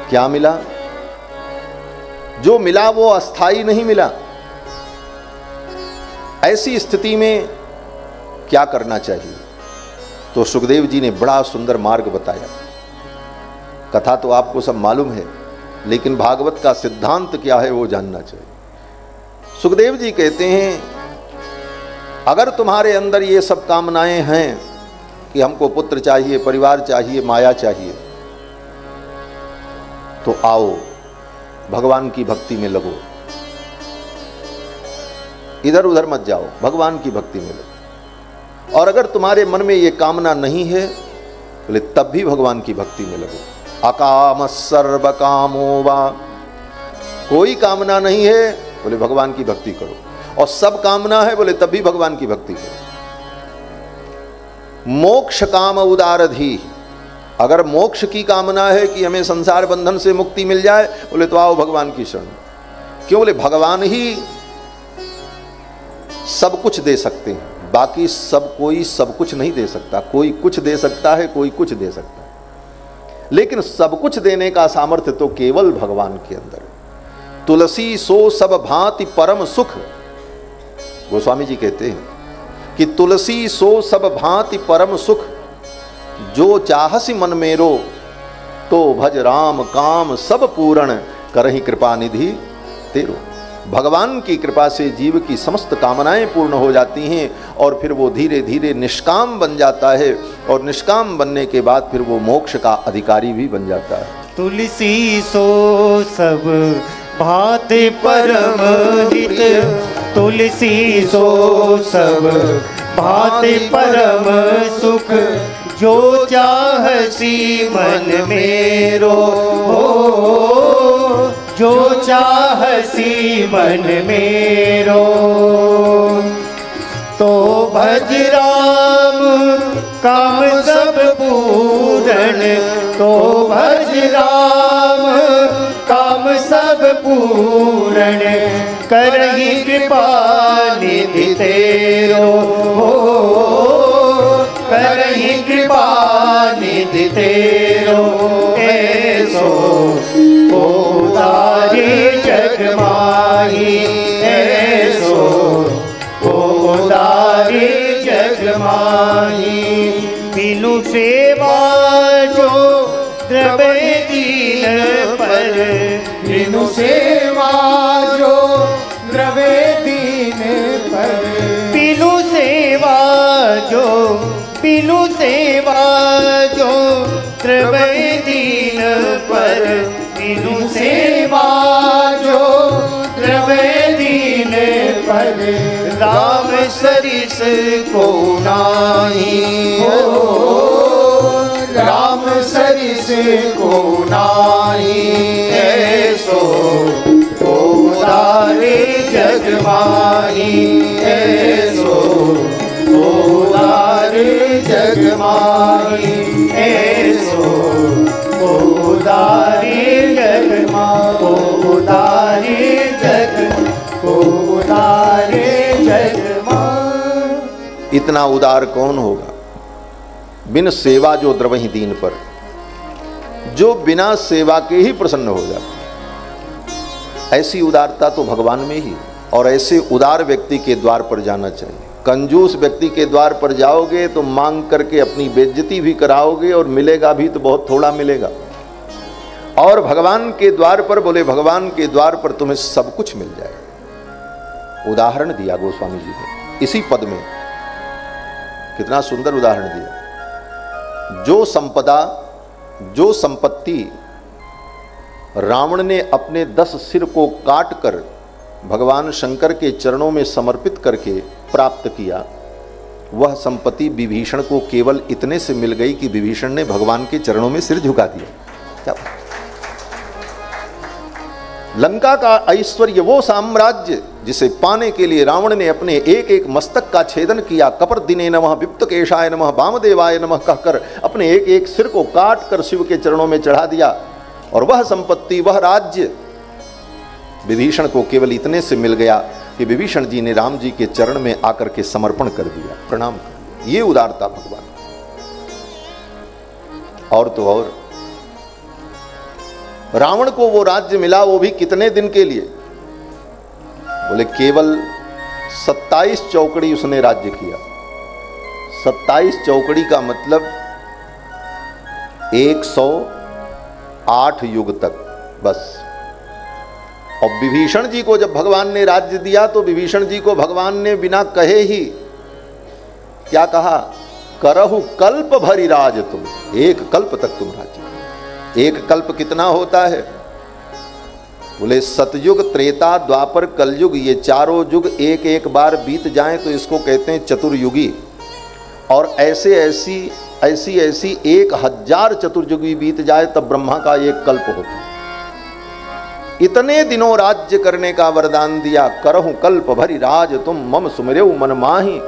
क्या मिला? जो मिला वो अस्थाई नहीं मिला। ऐसी स्थिति में क्या करना चाहिए? तो सुखदेव जी ने बड़ा सुंदर मार्ग बताया। कथा तो आपको सब मालूम है, लेकिन भागवत का सिद्धांत क्या है वो जानना चाहिए। सुखदेव जी कहते हैं, अगर तुम्हारे अंदर ये सब कामनाएं हैं कि हमको पुत्र चाहिए, परिवार चाहिए, माया चाहिए, तो आओ भगवान की भक्ति में लगो, इधर उधर मत जाओ, भगवान की भक्ति में लगो। और अगर तुम्हारे मन में ये कामना नहीं है, बोले तब भी भगवान की भक्ति में लगो। अकाम सर्व कामो वा, कोई कामना नहीं है, बोले भगवान की भक्ति करो। और सब कामना है, बोले तब भी भगवान की भक्ति करो। मोक्ष काम उदारधी, अगर मोक्ष की कामना है कि हमें संसार बंधन से मुक्ति मिल जाए, बोले तो आओ भगवान की शरण। क्यों? बोले भगवान ही सब कुछ दे सकते हैं, बाकी सब कोई सब कुछ नहीं दे सकता। कोई कुछ दे सकता है, कोई कुछ दे सकता है, लेकिन सब कुछ देने का सामर्थ्य तो केवल भगवान के अंदर है। तुलसी सो सब भांति परम सुख, गोस्वामी जी कहते हैं कि तुलसी सो सब भांति परम सुख, जो चाहसी मन मेरो, तो भज राम काम सब पूर्ण, करहि कृपा निधि तेरो। भगवान की कृपा से जीव की समस्त कामनाएं पूर्ण हो जाती हैं और फिर वो धीरे धीरे निष्काम बन जाता है, और निष्काम बनने के बाद फिर वो मोक्ष का अधिकारी भी बन जाता है। तुलसी सो सब भांति परम हित, तुलसी सो सब भांति परम सुख, जो चाहसी मन मेरो, जो चाहसी मन मेरो, तो भज राम काम सब पूरन, तो भज राम काम सब पूरन, करहि कृपा निधि तेरो, करहि कृपा निधि तेरो, ऐसो उदारी जग माही, ऐसो उदारी जग माही। बिनु सेवा जो द्रवे दीन पर, बिनु सेवा जो द्रवे दीन पर, बिनु सेवा जो, बिनु सेवा जो द्रवे दीन पर, बिनु सेवा जो द्रवे दीन पर, राम सरिस को नाही हो, राम सरिस को नाही, ऐसो उदारे जग माही, ऐसो उदारे जग माही, ऐसो उदारे जग माही, उदारे जग, उदारे जग माही। इतना उदार कौन होगा? बिन सेवा जो द्रवहि दीन पर, जो बिना सेवा के ही प्रसन्न हो जाता। ऐसी उदारता तो भगवान में ही, और ऐसे उदार व्यक्ति के द्वार पर जाना चाहिए। कंजूस व्यक्ति के द्वार पर जाओगे तो मांग करके अपनी बेइज्जती भी कराओगे, और मिलेगा भी तो बहुत थोड़ा मिलेगा। और भगवान के द्वार पर, बोले भगवान के द्वार पर तुम्हें सब कुछ मिल जाएगा। उदाहरण दिया गोस्वामी जी ने इसी पद में, कितना सुंदर उदाहरण दिया। जो संपदा, जो संपत्ति रावण ने अपने 10 सिर को काट कर भगवान शंकर के चरणों में समर्पित करके प्राप्त किया, वह संपत्ति विभीषण को केवल इतने से मिल गई कि विभीषण ने भगवान के चरणों में सिर झुका दिया। क्या लंका का ऐश्वर्य, वो साम्राज्य जिसे पाने के लिए रावण ने अपने एक एक मस्तक का छेदन किया, कपर दिने नमः, विप्त केशाय नमः, वामदेवाय नमः कहकर अपने एक एक सिर को काट कर शिव के चरणों में चढ़ा दिया, और वह संपत्ति, वह राज्य विभीषण को केवल इतने से मिल गया कि विभीषण जी ने राम जी के चरण में आकर के समर्पण कर दिया, प्रणाम कर दिया। ये उदारता भगवान। और तो और रावण को वो राज्य मिला, वो भी कितने दिन के लिए? बोले केवल 27 चौकड़ी उसने राज्य किया। 27 चौकड़ी का मतलब 108 युग तक, बस। और विभीषण जी को जब भगवान ने राज्य दिया तो विभीषण जी को भगवान ने बिना कहे ही क्या कहा? करहु कल्प भरि राज तुम, एक कल्प तक तुम राज्य। एक कल्प कितना होता है? बोले सतयुग, त्रेता, द्वापर, कलयुग, ये चारों युग एक एक बार बीत जाएं तो इसको कहते हैं चतुर्युगी। और ऐसे ऐसी 1000 चतुर्युगी बीत जाए तब ब्रह्मा का एक कल्प होता है। इतने दिनों राज्य करने का वरदान दिया। करहु कल्प भरि राज तुम, मम सुमिरेउ मन माही,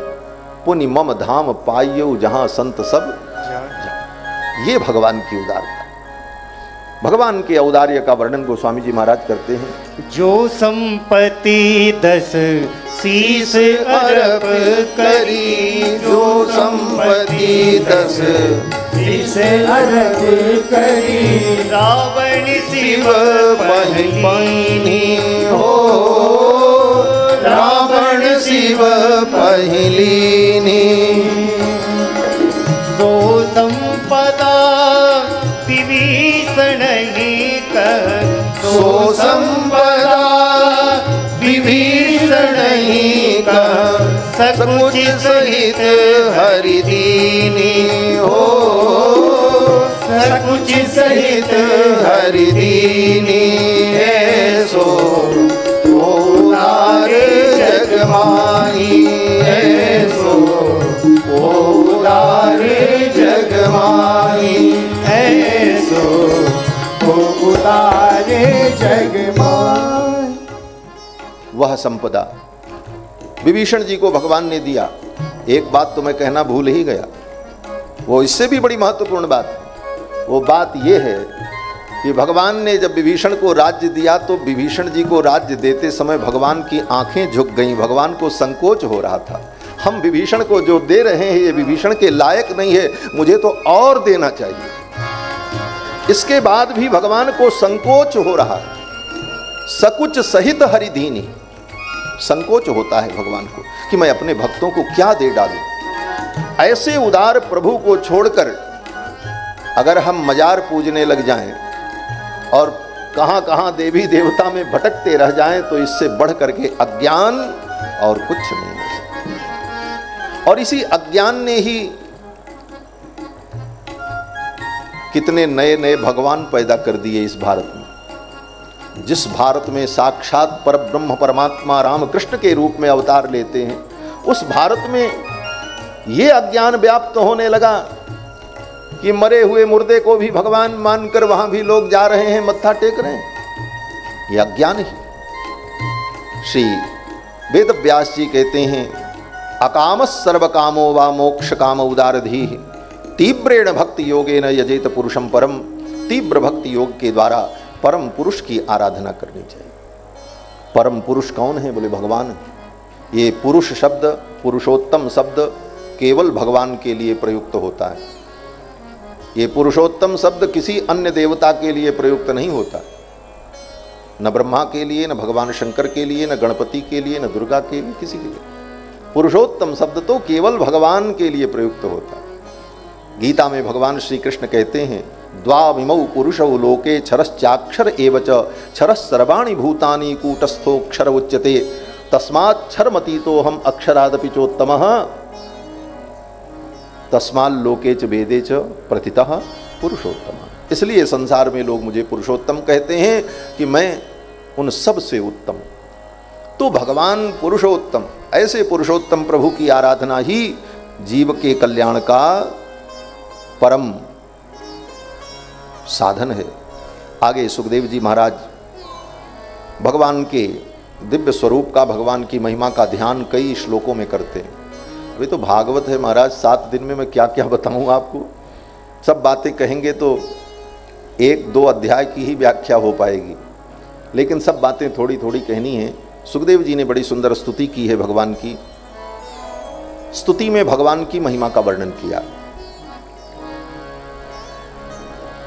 पुनि मम धाम पाइयो जहां संत सब। ये भगवान की उदारता। भगवान के औदार्य का वर्णन गोस्वामी जी महाराज करते हैं। जो संपत्ति 10 शीस अर्प करी, जो संपत्ति 10 शीस अर्प करी, रावण शिव पहिलीनी हो, रावण शिव पहिलीनी। जो संपदा विभीषण ही कह, सो संपदा विभीषण ही कह, सकुच सहित हरि दीनी हो, सकुच सहित हरि दीनी। ऐसो उदारे जग माही, ऐसो उदारे जग वह संपदा विभीषण जी को भगवान ने दिया। एक बात तो मैं कहना भूल ही गया, वो इससे भी बड़ी महत्वपूर्ण बात है। वो बात ये है कि भगवान ने जब विभीषण को राज्य दिया तो विभीषण जी को राज्य देते समय भगवान की आंखें झुक गईं, भगवान को संकोच हो रहा था। हम विभीषण को जो दे रहे हैं ये विभीषण के लायक नहीं है, मुझे तो और देना चाहिए। इसके बाद भी भगवान को संकोच हो रहा है। सकुच सहित हरिदीनी, संकोच होता है भगवान को कि मैं अपने भक्तों को क्या दे डालूं। ऐसे उदार प्रभु को छोड़कर अगर हम मजार पूजने लग जाएं और कहां कहां देवी देवता में भटकते रह जाएं तो इससे बढ़ करके अज्ञान और कुछ नहीं हो सकता। और इसी अज्ञान ने ही कितने नए नए भगवान पैदा कर दिए इस भारत में। जिस भारत में साक्षात परब्रह्म परमात्मा रामकृष्ण के रूप में अवतार लेते हैं, उस भारत में ये अज्ञान व्याप्त होने लगा कि मरे हुए मुर्दे को भी भगवान मानकर वहां भी लोग जा रहे हैं, मत्था टेक रहे हैं। ये अज्ञान ही। श्री वेद व्यास जी कहते हैं, अकाम सर्व कामो वा मोक्ष काम उदारधी तीव्रेण भक्ति योगेन यजेत पुरुषम परम। तीव्र भक्ति योग के द्वारा परम पुरुष की आराधना करनी चाहिए। परम पुरुष कौन है? बोले भगवान। ये पुरुष शब्द, पुरुषोत्तम शब्द केवल भगवान के लिए प्रयुक्त होता है। ये पुरुषोत्तम शब्द किसी अन्य देवता के लिए प्रयुक्त नहीं होता, न ब्रह्मा के लिए, न भगवान शंकर के लिए, न गणपति के लिए, न दुर्गा के लिए, किसी के लिए। पुरुषोत्तम शब्द तो केवल भगवान के लिए प्रयुक्त होता है। गीता में भगवान श्री कृष्ण कहते हैं, द्वाविमौ पुरुषौ लोके क्षरश्चाक्षर एव च क्षरः सर्वाणि भूतानि कूटस्थोक्षर उच्यते तस्मात् क्षरमतीतोऽहम् अक्षरादपि चोत्तमः तस्मात् लोके च वेदे च प्रथितः पुरुषोत्तमः। इसलिए संसार में लोग मुझे पुरुषोत्तम कहते हैं कि मैं उन सब से उत्तम। तो भगवान पुरुषोत्तम, ऐसे पुरुषोत्तम प्रभु की आराधना ही जीव के कल्याण का परम साधन है। आगे सुखदेव जी महाराज भगवान के दिव्य स्वरूप का, भगवान की महिमा का ध्यान कई श्लोकों में करते हैं। अभी तो भागवत है महाराज, 7 दिन में मैं क्या क्या बताऊं आपको। सब बातें कहेंगे तो 1-2 अध्याय की ही व्याख्या हो पाएगी, लेकिन सब बातें थोड़ी थोड़ी कहनी है। सुखदेव जी ने बड़ी सुंदर स्तुति की है भगवान की। स्तुति में भगवान की महिमा का वर्णन किया।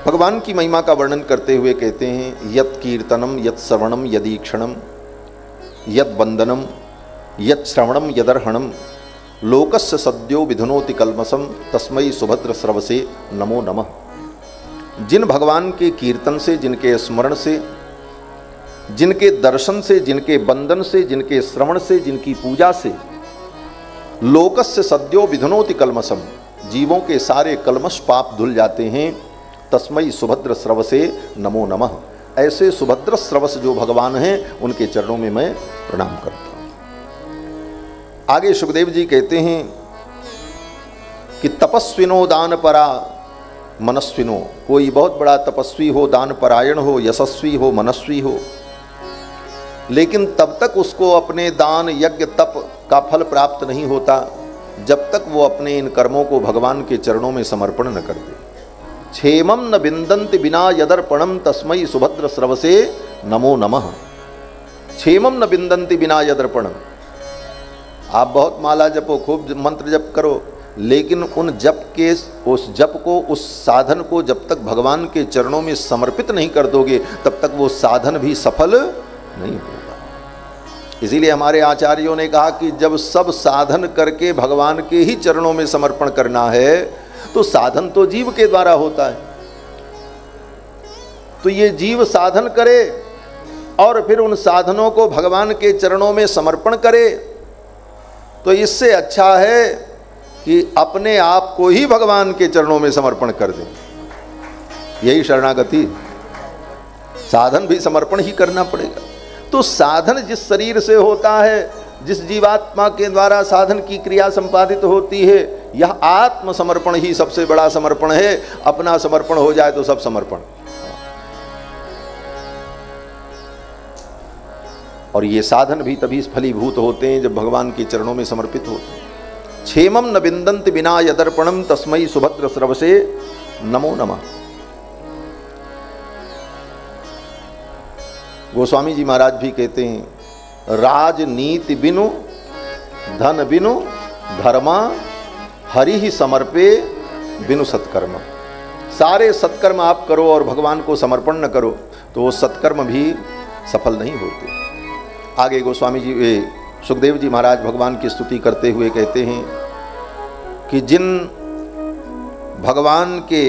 भगवान की महिमा का वर्णन करते हुए कहते हैं, यत् कीर्तनम यत् श्रवणम यदीक्षणम यत् वंदनम यत् श्रवणम यदर्हणम लोकस्य सद्यो विधुनोति कल्मसम तस्मै सुभद्र स्रवसे नमो नमः। जिन भगवान के कीर्तन से, जिनके स्मरण से, जिनके दर्शन से, जिनके वंदन से, जिनके श्रवण से, जिनकी पूजा से लोकस्य सद्यो विधुनोति कल्मसम, जीवों के सारे कल्मश पाप धुल जाते हैं। तस्मै सुभद्र स्रवसे नमो नमः। ऐसे सुभद्र स्रवस जो भगवान हैं उनके चरणों में मैं प्रणाम करता हूं। आगे सुखदेव जी कहते हैं कि तपस्विनो दान परा मनस्विनो, कोई बहुत बड़ा तपस्वी हो, दान परायण हो, यशस्वी हो, मनस्वी हो, लेकिन तब तक उसको अपने दान यज्ञ तप का फल प्राप्त नहीं होता जब तक वो अपने इन कर्मों को भगवान के चरणों में समर्पण न कर दे। क्षेमम न बिंदन्ति बिना यदर्पणम तस्मै सुभद्र स्रवसे नमो नमः। क्षेमम न बिंदन्ति बिना यदर्पणम। आप बहुत माला जपो, खूब मंत्र जप करो, लेकिन उन जप के, उस जप को, उस साधन को जब तक भगवान के चरणों में समर्पित नहीं कर दोगे तब तक वो साधन भी सफल नहीं होगा। इसीलिए हमारे आचार्यों ने कहा कि जब सब साधन करके भगवान के ही चरणों में समर्पण करना है तो साधन तो जीव के द्वारा होता है। तो ये जीव साधन करे और फिर उन साधनों को भगवान के चरणों में समर्पण करे, तो इससे अच्छा है कि अपने आप को ही भगवान के चरणों में समर्पण कर दे। यही शरणागति। साधन भी समर्पण ही करना पड़ेगा। तो साधन जिस शरीर से होता है, जिस जीवात्मा के द्वारा साधन की क्रिया संपादित होती है, यह आत्म समर्पण ही सबसे बड़ा समर्पण है। अपना समर्पण हो जाए तो सब समर्पण। और ये साधन भी तभी फलीभूत होते हैं जब भगवान के चरणों में समर्पित होते हैं। क्षेमम न बिंदंत बिना यदर्पणम तस्मै सुभद्र स्रवसे नमो नमः। गोस्वामी जी महाराज भी कहते हैं, राजनीति बिनु धन बिनु धर्मा हरि ही समर्पे बिनु सत्कर्म। सारे सत्कर्म आप करो और भगवान को समर्पण न करो तो वो सत्कर्म भी सफल नहीं होते। आगे गोस्वामी जी सुखदेव जी महाराज भगवान की स्तुति करते हुए कहते हैं कि जिन भगवान के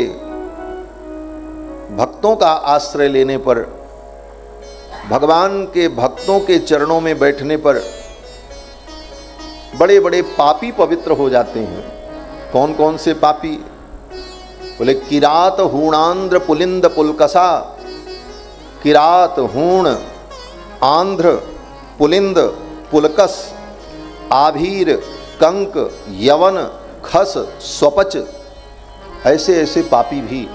भक्तों का आश्रय लेने पर, भगवान के भक्तों के चरणों में बैठने पर बड़े बड़े पापी पवित्र हो जाते हैं। कौन कौन से पापी? बोले किरात हूणांध्र पुलिंद पुलकसा। किरात, हूण, आंध्र, पुलिंद, पुलकस, आभीर, कंक, यवन, खस, स्वपच, ऐसे ऐसे पापी भी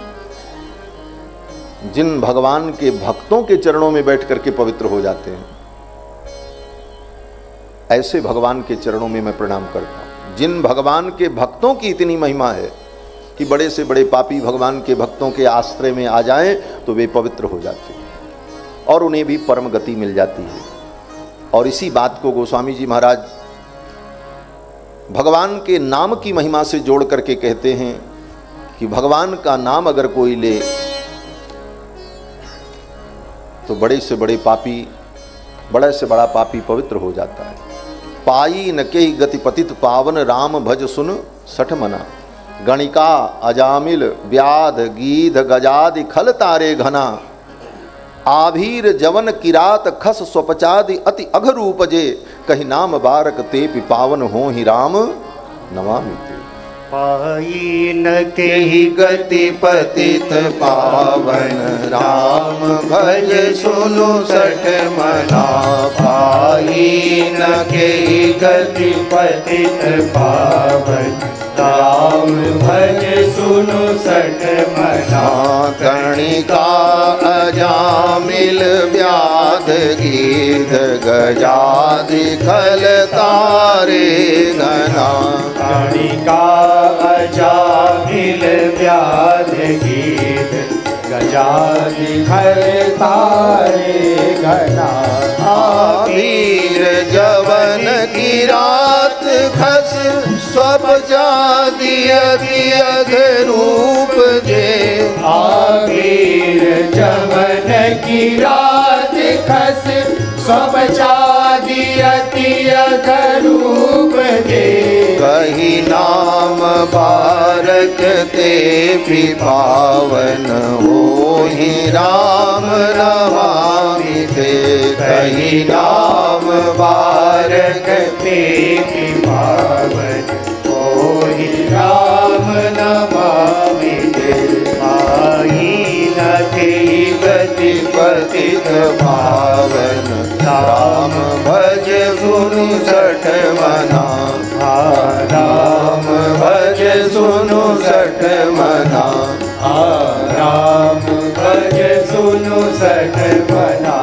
जिन भगवान के भक्तों के चरणों में बैठ करके पवित्र हो जाते हैं, ऐसे भगवान के चरणों में मैं प्रणाम करता हूं। जिन भगवान के भक्तों की इतनी महिमा है कि बड़े से बड़े पापी भगवान के भक्तों के आश्रय में आ जाएं तो वे पवित्र हो जाते हैं और उन्हें भी परम गति मिल जाती है। और इसी बात को गोस्वामी जी महाराज भगवान के नाम की महिमा से जोड़ करके कहते हैं कि भगवान का नाम अगर कोई ले तो बड़े से बड़े पापी, बड़े से बड़ा पापी पवित्र हो जाता है। पाई न के गति पतित पावन राम भज सुन सठ मना। गणिका अजामिल व्याध गीध गजादि खल तारे घना। आभीर जवन किरात खस स्वपचादि अति अघरूप जे। कही नाम बारक ते पावन हो ही राम नमामि ते। पाई न के गति पतित पावन राम भज सुनु सठ मना। पाई न के गति पतित पावन राम भज सुनु सठ मना। कणिका अजामिल व्याध गीध गजादि खल तारे घना। कणिका अजामिल व्याध गीध गजादि खल तारे घना। आभीर जवन किरात खस स्वपचादि अति अघरूप जे। आभीर जवन किरात खस स्वपचादि अति अघरूप जे। कही नाम बारक ते पावन हो ही राम नमामि ते। कही नाम बारक ते पावन हो ही राम नमामि ते। पाई न के गति पतित पावन राम भज सुनु सठ मना। राम भज सुनु सठ मना। राम भज सुनु सठ मना।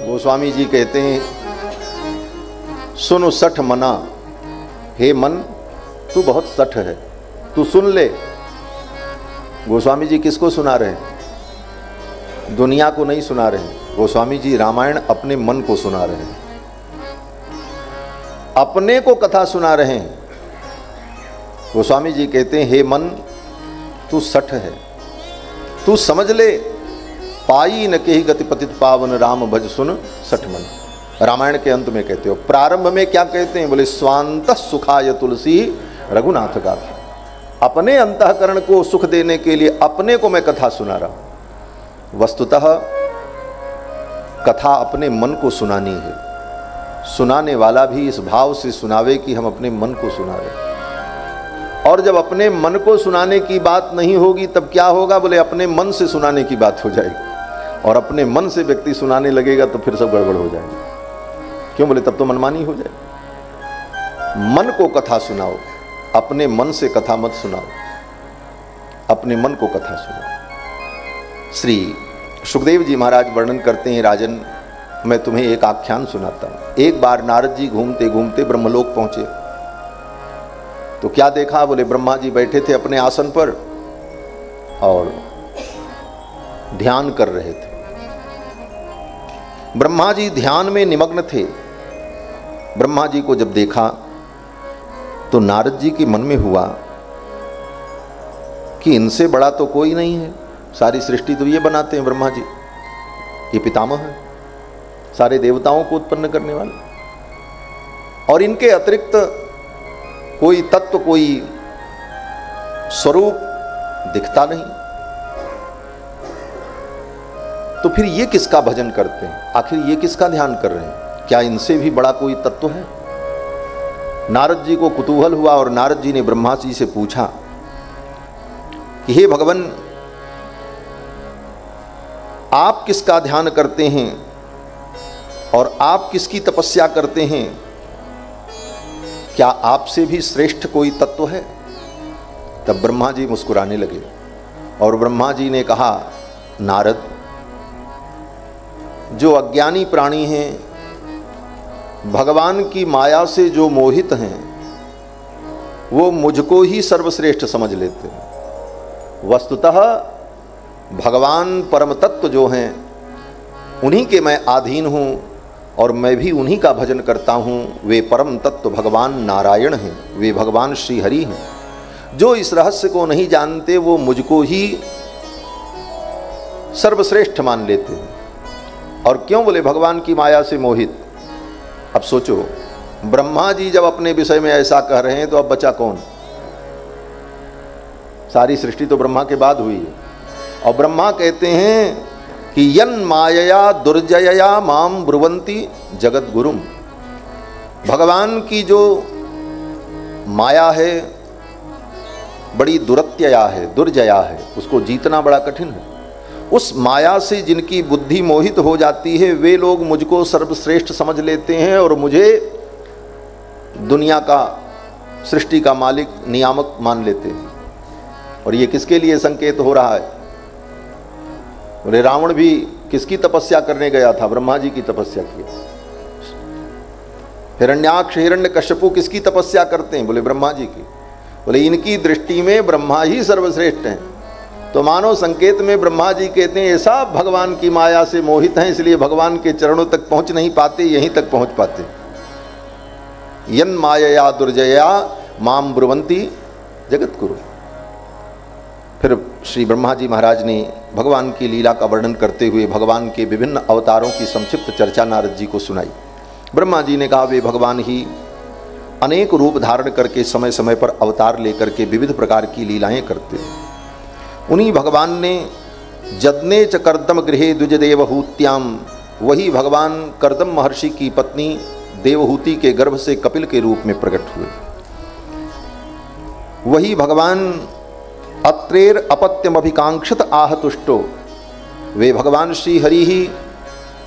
गोस्वामी जी कहते हैं, सुनु सठ मना। हे मन, तू बहुत सठ है, तू सुन ले। गोस्वामी जी किसको सुना रहे हैं? दुनिया को नहीं सुना रहे हैं। गोस्वामी जी रामायण अपने मन को सुना रहे हैं, अपने को कथा सुना रहे हैं। गोस्वामी जी कहते हैं, हे मन तू सठ है, तू समझ ले। पाई न के गति पतित पावन राम भज सुन सठ मन। रामायण के अंत में कहते हो, प्रारंभ में क्या कहते हैं? बोले स्वांत सुखाय तुलसी रघुनाथ गाथा। अपने अंतःकरण को सुख देने के लिए अपने को मैं कथा सुना रहा हूं। वस्तुतः कथा अपने मन को सुनानी है। सुनाने वाला भी इस भाव से सुनावे कि हम अपने मन को सुना रहे। और जब अपने मन को सुनाने की बात नहीं होगी तब क्या होगा? बोले अपने मन से सुनाने की बात हो जाएगी। और अपने मन से व्यक्ति सुनाने लगेगा तो फिर सब गड़बड़ हो जाएगा। क्यों? बोले तब तो मनमानी हो जाए। मन को कथा सुनाओ, अपने मन से कथा मत सुनाओ, अपने मन को कथा सुनाओ। श्री सुखदेव जी महाराज वर्णन करते हैं, राजन मैं तुम्हें एक आख्यान सुनाता हूं। एक बार नारद जी घूमते घूमते ब्रह्मलोक पहुंचे तो क्या देखा? बोले ब्रह्मा जी बैठे थे अपने आसन पर और ध्यान कर रहे थे। ब्रह्मा जी ध्यान में निमग्न थे। ब्रह्मा जी को जब देखा तो नारद जी के मन में हुआ कि इनसे बड़ा तो कोई नहीं है, सारी सृष्टि तो ये बनाते हैं ब्रह्मा जी, ये पितामह है, सारे देवताओं को उत्पन्न करने वाले, और इनके अतिरिक्त कोई तत्व, कोई स्वरूप दिखता नहीं। तो फिर ये किसका भजन करते हैं? आखिर ये किसका ध्यान कर रहे हैं? क्या इनसे भी बड़ा कोई तत्व है? नारद जी को कुतूहल हुआ और नारद जी ने ब्रह्मा जी से पूछा कि हे भगवान, आप किसका ध्यान करते हैं और आप किसकी तपस्या करते हैं? क्या आपसे भी श्रेष्ठ कोई तत्व है? तब ब्रह्मा जी मुस्कुराने लगे और ब्रह्मा जी ने कहा, नारद, जो अज्ञानी प्राणी हैं, भगवान की माया से जो मोहित हैं, वो मुझको ही सर्वश्रेष्ठ समझ लेते हैं। वस्तुतः भगवान परम तत्व जो हैं, उन्हीं के मैं अधीन हूँ और मैं भी उन्हीं का भजन करता हूँ। वे परम तत्व भगवान नारायण हैं, वे भगवान श्री हरि हैं। जो इस रहस्य को नहीं जानते वो मुझको ही सर्वश्रेष्ठ मान लेते हैं। और क्यों? बोले भगवान की माया से मोहित। अब सोचो, ब्रह्मा जी जब अपने विषय में ऐसा कह रहे हैं तो अब बचा कौन? सारी सृष्टि तो ब्रह्मा के बाद हुई है। और ब्रह्मा कहते हैं कि यन मायया दुर्जयया माम ब्रुवंती जगत गुरुम। भगवान की जो माया है बड़ी दुरत्यया है, दुर्जया है, उसको जीतना बड़ा कठिन है। उस माया से जिनकी बुद्धि मोहित हो जाती है वे लोग मुझको सर्वश्रेष्ठ समझ लेते हैं और मुझे दुनिया का, सृष्टि का मालिक, नियामक मान लेते हैं। और ये किसके लिए संकेत हो रहा है? बोले रावण भी किसकी तपस्या करने गया था? ब्रह्मा जी की तपस्या की। हिरण्याक्ष, हिरण्यकश्यपु किसकी तपस्या करते हैं? बोले ब्रह्मा जी की। बोले इनकी दृष्टि में ब्रह्मा ही सर्वश्रेष्ठ हैं। तो मानो संकेत में ब्रह्मा जी कहते हैं ऐसा भगवान की माया से मोहित हैं, इसलिए भगवान के चरणों तक पहुंच नहीं पाते, यहीं तक पहुंच पाते। यन मायया दुर्जया माम ब्रुवंती जगत गुरु। फिर श्री ब्रह्मा जी महाराज ने भगवान की लीला का वर्णन करते हुए भगवान के विभिन्न अवतारों की संक्षिप्त चर्चा नारद जी को सुनाई। ब्रह्मा जी ने कहा, वे भगवान ही अनेक रूप धारण करके समय समय पर अवतार लेकर के विविध प्रकार की लीलाएं करते हैं। उन्हीं भगवान ने जदने च कर्दम गृहे द्विज देवहूत्याम, वही भगवान कर्दम महर्षि की पत्नी देवहूति के गर्भ से कपिल के रूप में प्रकट हुए। वही भगवान अत्रेर अपत्यम अभिकांक्षित आहतुष्टो, वे भगवान श्री हरि ही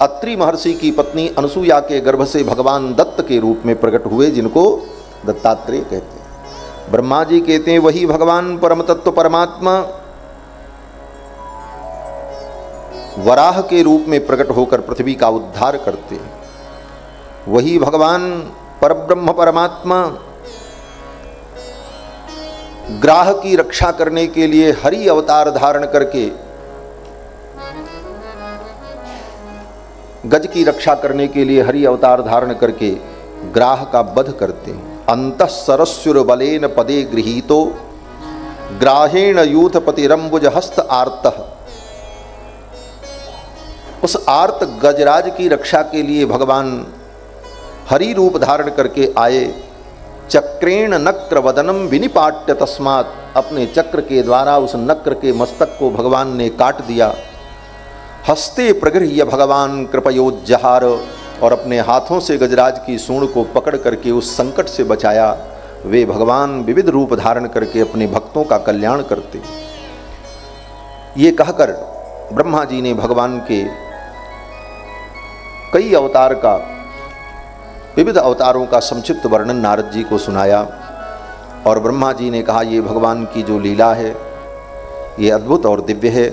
अत्रि महर्षि की पत्नी अनुसुया के गर्भ से भगवान दत्त के रूप में प्रकट हुए, जिनको दत्तात्रेय कहते हैं। ब्रह्मा जी कहते हैं वही भगवान परम तत्व परमात्मा वराह के रूप में प्रकट होकर पृथ्वी का उद्धार करते हैं। वही भगवान परब्रह्म परमात्मा ग्राह की रक्षा करने के लिए हरि अवतार धारण करके, गज की रक्षा करने के लिए हरि अवतार धारण करके ग्राह का वध करते हैं। अंतः सरस्युर बलेन पदे गृहीतो ग्राहेण यूथपति रंबुज हस्त आर्तः। उस आर्त गजराज की रक्षा के लिए भगवान हरि रूप धारण करके आए। चक्रेण नक्र वदनम विनिपाट्य तस्मात्, अपने चक्र के द्वारा उस नक्र के मस्तक को भगवान ने काट दिया। हस्ते प्रगृह्य भगवान कृपयोज्जहार, और अपने हाथों से गजराज की सूंड को पकड़ करके उस संकट से बचाया। वे भगवान विविध रूप धारण करके अपने भक्तों का कल्याण करते। ये कहकर ब्रह्मा जी ने भगवान के कई अवतार का, विविध अवतारों का संक्षिप्त वर्णन नारद जी को सुनाया। और ब्रह्मा जी ने कहा, ये भगवान की जो लीला है ये अद्भुत और दिव्य है।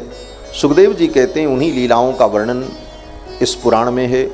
सुखदेव जी कहते हैं उन्हीं लीलाओं का वर्णन इस पुराण में है।